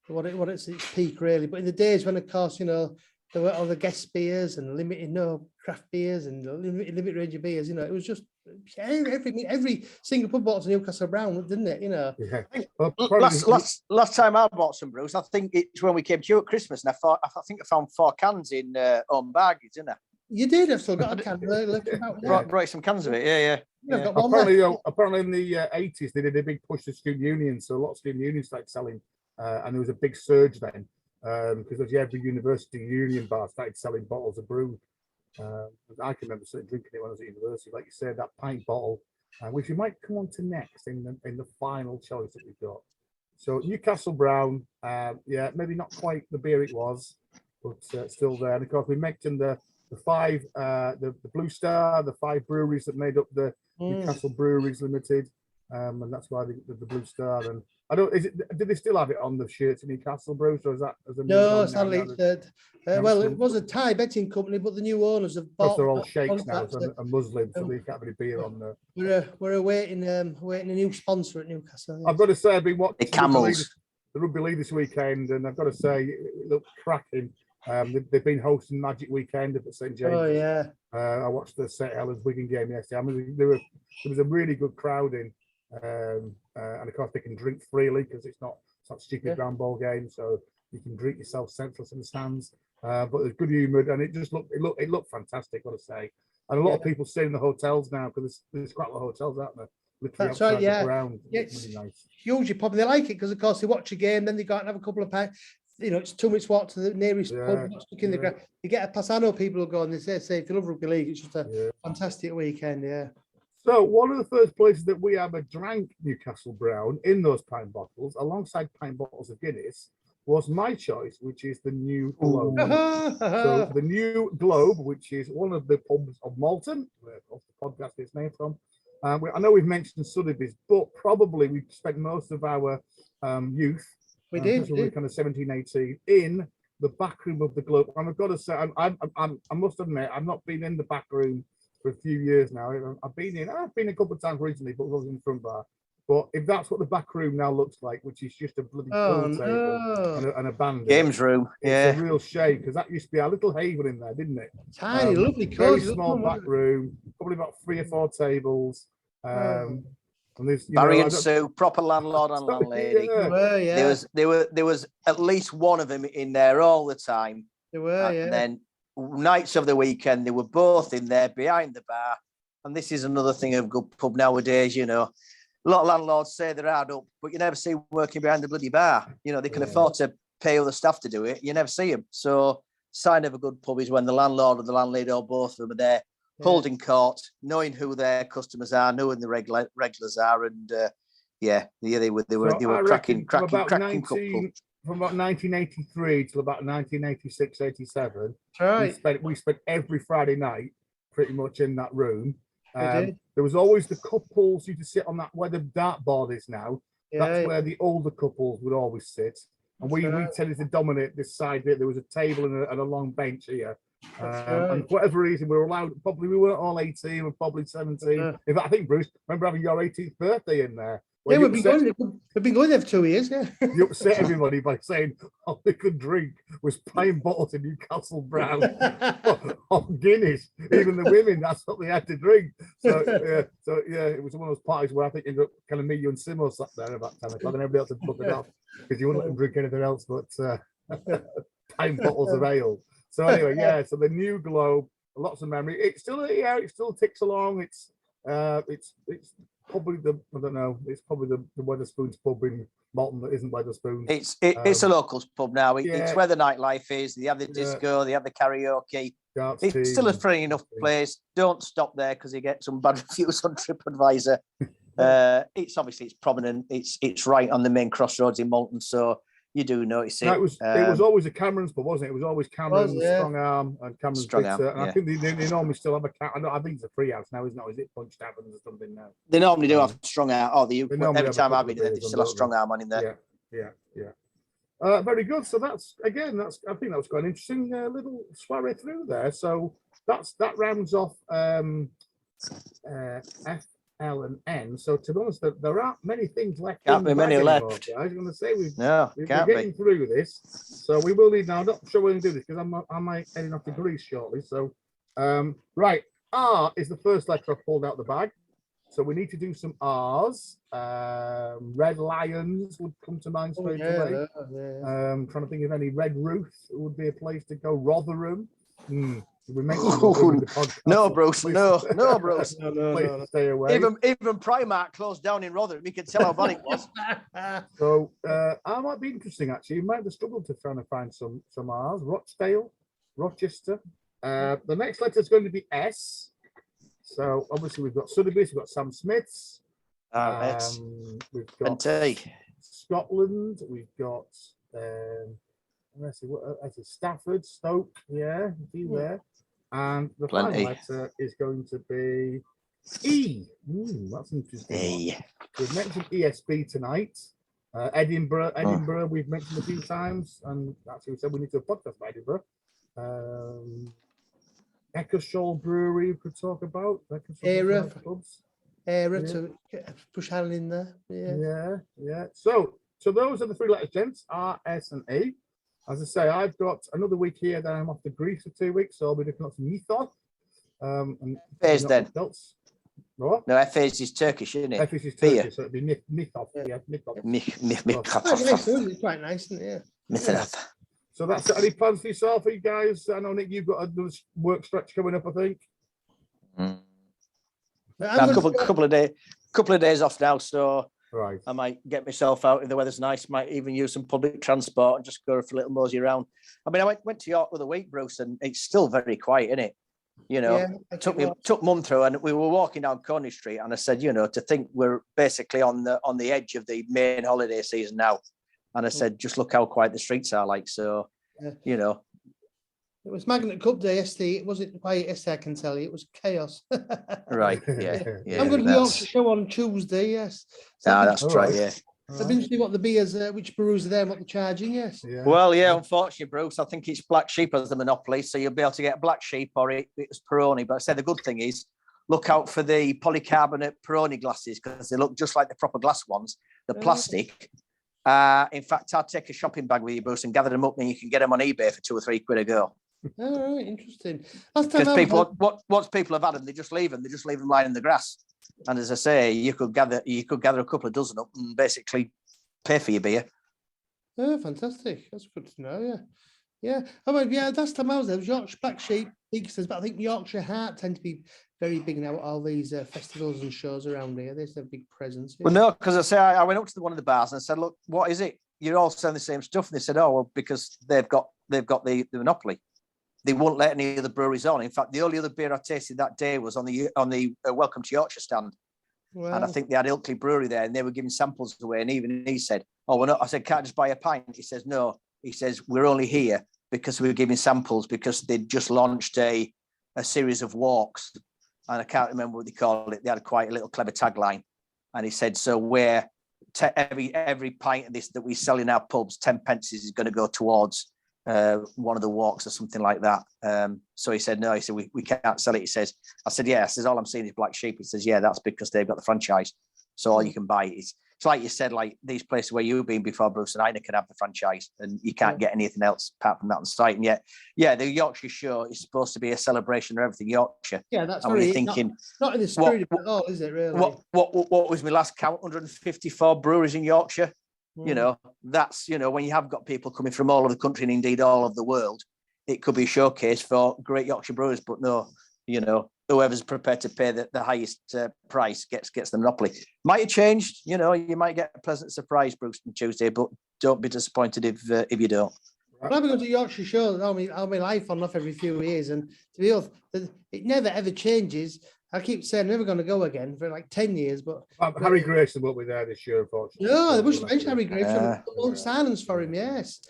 what it's its peak, really. But in the days when, of course, there were all the guest beers and limited craft beers and limited range of beers, it was just every single pub bought a Newcastle Brown, didn't it? You know. Yeah. Last time I bought some, Bruce, I think it's when we came to you at Christmas, and I think I found 4 cans in home baggies, didn't I? You did. I've still got a can. Brought some cans of it. Yeah. Apparently, in the 80s, they did a big push to student unions, so a lot of student unions started selling, and there was a big surge then because every university union bar started selling bottles of brew. I can remember drinking it when I was at university, like you said, that pint bottle, which we might come on to next in the final choice that we've got. So Newcastle Brown, maybe not quite the beer it was, but still there. And of course, we mentioned the 5, the Blue Star, the 5 breweries that made up the Newcastle Breweries Limited, and that's why the Blue Star. And I don't. Did they still have it on the shirts in Newcastle, Bruce, or is that? No, sadly, well, it was a Thai betting company, but the new owners have bought. They're all sheikhs now, and Muslims, so they can't have any beer on there. We're awaiting a new sponsor at Newcastle. Yes. I've got to say, I've been watching the Camels, the rugby league this weekend, and I've got to say, it looked cracking. They've been hosting Magic Weekend up at St James. Oh yeah. I watched the St Helens Wigan game yesterday. I mean, there was a really good crowd in, and of course they can drink freely because it's not stupid ramble game, so you can drink yourself senseless in the stands. But there's good humour, and it looked fantastic. Got to say, and a lot of people stay in the hotels now because there's quite a lot of hotels out there. That's right, yeah. It's really nice. Hugely popular. They like it because, of course, they watch a game, then they go out and have a couple of pints. You know, it's 2 minutes walk to the nearest pub. In the ground. You get a pass. I know people will go and they say if you love rugby league, it's just a fantastic weekend. Yeah. So one of the first places that we ever drank Newcastle Brown in those pint bottles, alongside pint bottles of Guinness, was my choice, which is the New Globe. So the New Globe, which is one of the pubs of Malton, where the podcast is named from. I know we've mentioned Sotheby's, but probably we spent most of our youth. We did. We kind of 17, 18 in the back room of the Globe. And I've got to say, I must admit, I've not been in the back room for a few years now. I've been a couple of times recently, but I was in the front bar. But if that's what the back room now looks like, which is just a bloody pool table and a band games room, it's a real shame because that used to be our little haven in there, didn't it? Tiny, lovely, very small back room, probably about 3 or 4 tables. And Barry and Sue, proper landlord and landlady. There was at least one of them in there all the time. There were, and then nights of the weekend, they were both in there behind the bar. And this is another thing of good pub nowadays, you know. A lot of landlords say they're hard up, but you never see them working behind the bloody bar. You know, they can afford to pay other staff to do it. You never see them. So sign of a good pub is when the landlord or the landlady or both of them are there, holding court, knowing who their customers are, knowing the regulars are, and they were cracking couple. From about 1983 till about 1986, 87, we spent every Friday night pretty much in that room. There was always the couples who used to sit on that where the dartboard is now. That's where the older couples would always sit, and we tended to dominate this side bit. There was a table and a long bench here. And for whatever reason, we were allowed. Probably we weren't all 18. We're probably 17. In fact, I think Bruce, remember having your 18th birthday in there. Yeah, we've been going there for 2 years. Yeah, you upset everybody by saying all they could drink was pint bottles of Newcastle Brown or Guinness. Even the women, that's what they had to drink. So it was one of those parties where I think ended up kind of me, you and Simo sat there about 10 o'clock, and everybody else had booked it off because you wouldn't let them drink anything else but pint bottles of ale. So anyway, so the New Globe, lots of memory. It still ticks along. It's probably it's probably the Wetherspoons pub in Malton that isn't Wetherspoons. It's a locals pub now. It's where the nightlife is. They have the disco, they have the karaoke. It's still a free enough place. Don't stop there because you get some bad reviews on TripAdvisor. It's prominent. It's right on the main crossroads in Malton, so you do notice it. It was always a Cameron's pub, wasn't it? It was always Cameron's, Strong Arm, and Cameron's Pizza. And I think they normally still have I think it's a free house now, isn't it? Or is it Punch Taverns or something now? They normally do have Strong Arm. Every time I've been there, they still have Strong Arm on in there. Yeah. Very good. So I think that was quite an interesting little soiree through there. So that rounds off F, L and N. So to be honest, there aren't many things left. Can't be many left. I was going to say we're getting through this. So we will need now. I'm not sure we're going to do this because I might heading off to Greece shortly. So right, R is the first letter I pulled out the bag. So we need to do some R's. Red Lions would come to mind straight away. Trying to think of any. Red Ruth would be a place to go. Rotherham. We mentioned Rotherham in the podcast. No, Bruce. No, Bruce. No. Stay away. Even Primark closed down in Rotherham. You can tell how bad it was. So I might be interesting actually. You might have struggled to trying to find some R's. Rochdale, Rochester. The next letter is going to be S. So obviously we've got Sotheby's, we've got Sam Smith's, we've got Scotland, we've got let's see, what Stafford, Stoke, a few there, and the final letter is going to be E. That's interesting. We've mentioned ESB tonight. Edinburgh, we've mentioned a few times, and actually we said we need to do a podcast about Edinburgh. Eccleshall Brewery we could talk about. Era to push Alan in there. Yeah. So those are the three letters, gents. R, S, and E. As I say, I've got another week here. Then I'm off to Greece for 2 weeks, so I'll be looking at some ethos. Fez then. What? No, Fez is Turkish, isn't it? Fez is Turkish, so it'd be mythos. Yeah, mythos. It's quite nice, isn't it? Mythos. So that's it. Any plans for yourself, you guys? I know, Nick, you've got another work stretch coming up, I think. A couple of days off now, so right. I might get myself out if the weather's nice. Might even use some public transport and just go for a little mosey around. I mean, I went to York the other week, Bruce, and it's still very quiet, isn't it? You know, took Mum through, and we were walking down Coney Street, and I said, you know, to think we're basically on the edge of the main holiday season now. And I said, just look how quiet the streets are like. So, you know. It was Magnet Cup Day yesterday. It wasn't quiet yesterday, I can tell you. It was chaos. Right, yeah. I'm going to the Yorkshire show on Tuesday, yes. So that's right, yeah. I've been to see what the beers, which brews are there, and what they're charging, yes. Yeah. Well, unfortunately, Bruce, I think it's Black Sheep as the monopoly. So you'll be able to get Black Sheep or it's Peroni. But I say the good thing is, look out for the polycarbonate Peroni glasses because they look just like the proper glass ones. The plastic. In fact, I'd take a shopping bag with you, Bruce, and gather them up, and you can get them on eBay for £2 or £3 a go. All right, interesting. Because people, what people have had them, they just leave them lying in the grass. And as I say, you could gather a couple of dozen up and basically pay for your beer. Oh, fantastic! That's good to know. Yeah. I mean, that's the mouse. There was Yorkshire Black Sheep, but I think Yorkshire Heart tend to be very big now. All these festivals and shows around here, they have a big presence. Well, no, because I say I went up to one of the bars and I said, "Look, what is it? You're all selling the same stuff." And they said, "Oh, well, because they've got the monopoly. They won't let any of the breweries on. In fact, the only other beer I tasted that day was on the Welcome to Yorkshire stand." Wow. And I think they had Ilkley Brewery there, and they were giving samples away. And even he said, "Oh, we're not." I said, "Can't just buy a pint." He says, "No." He says, "We're only here because we're giving samples because they just launched a series of walks, and I can't remember what they called it. They had quite a little clever tagline." And he said, "So where every pint of this that we sell in our pubs, 10 pence is going to go towards one of the walks or something like that." So he said, "No," he said, we can't sell it. He says, I said, "Yeah." I says, "All I'm seeing is Black Sheep." He says, "Yeah, that's because they've got the franchise. So all you can buy is," it's like you said, like these places where you've been before, Bruce, and Heineken have the franchise and you can't get anything else apart from that on site. And yet, the Yorkshire show is supposed to be a celebration of everything Yorkshire. Yeah, that's and very thinking, not in the spirit of it all, is it really? What was my last count? 154 breweries in Yorkshire. You know, that's, when you have got people coming from all over the country and indeed all over the world, it could be a showcase for great Yorkshire brewers. But no, whoever's prepared to pay the highest price gets the monopoly. Might have changed, you might get a pleasant surprise, Bruce, on Tuesday, but don't be disappointed if you don't. Well, I've been going to Yorkshire shows all my life on off every few years, and to be honest, it never ever changes. I keep saying I'm never going to go again for like 10 years, but Harry Grayson won't be there this year, unfortunately. No, they must mention Harry Grayson. Long silence for him, yes.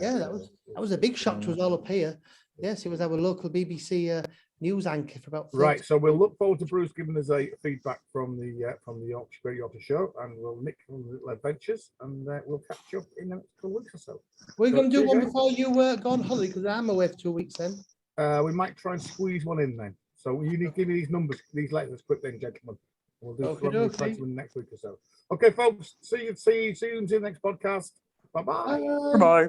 Yeah, that was a big shock to us all up here. Yes, he was our local BBC news anchor for about 30. Right, so we'll look forward to Bruce giving us a feedback from the Great Yorkshire show, and we'll nick from the little adventures, and we'll catch you up in the next couple of weeks or so. We're going to do one before you go on holiday, because I'm away for 2 weeks then. We might try and squeeze one in then. So you need to give me these numbers, these letters quick then, gentlemen. We'll do one next week or so. Okay, folks, see you in the next podcast. Bye-bye. Bye-bye.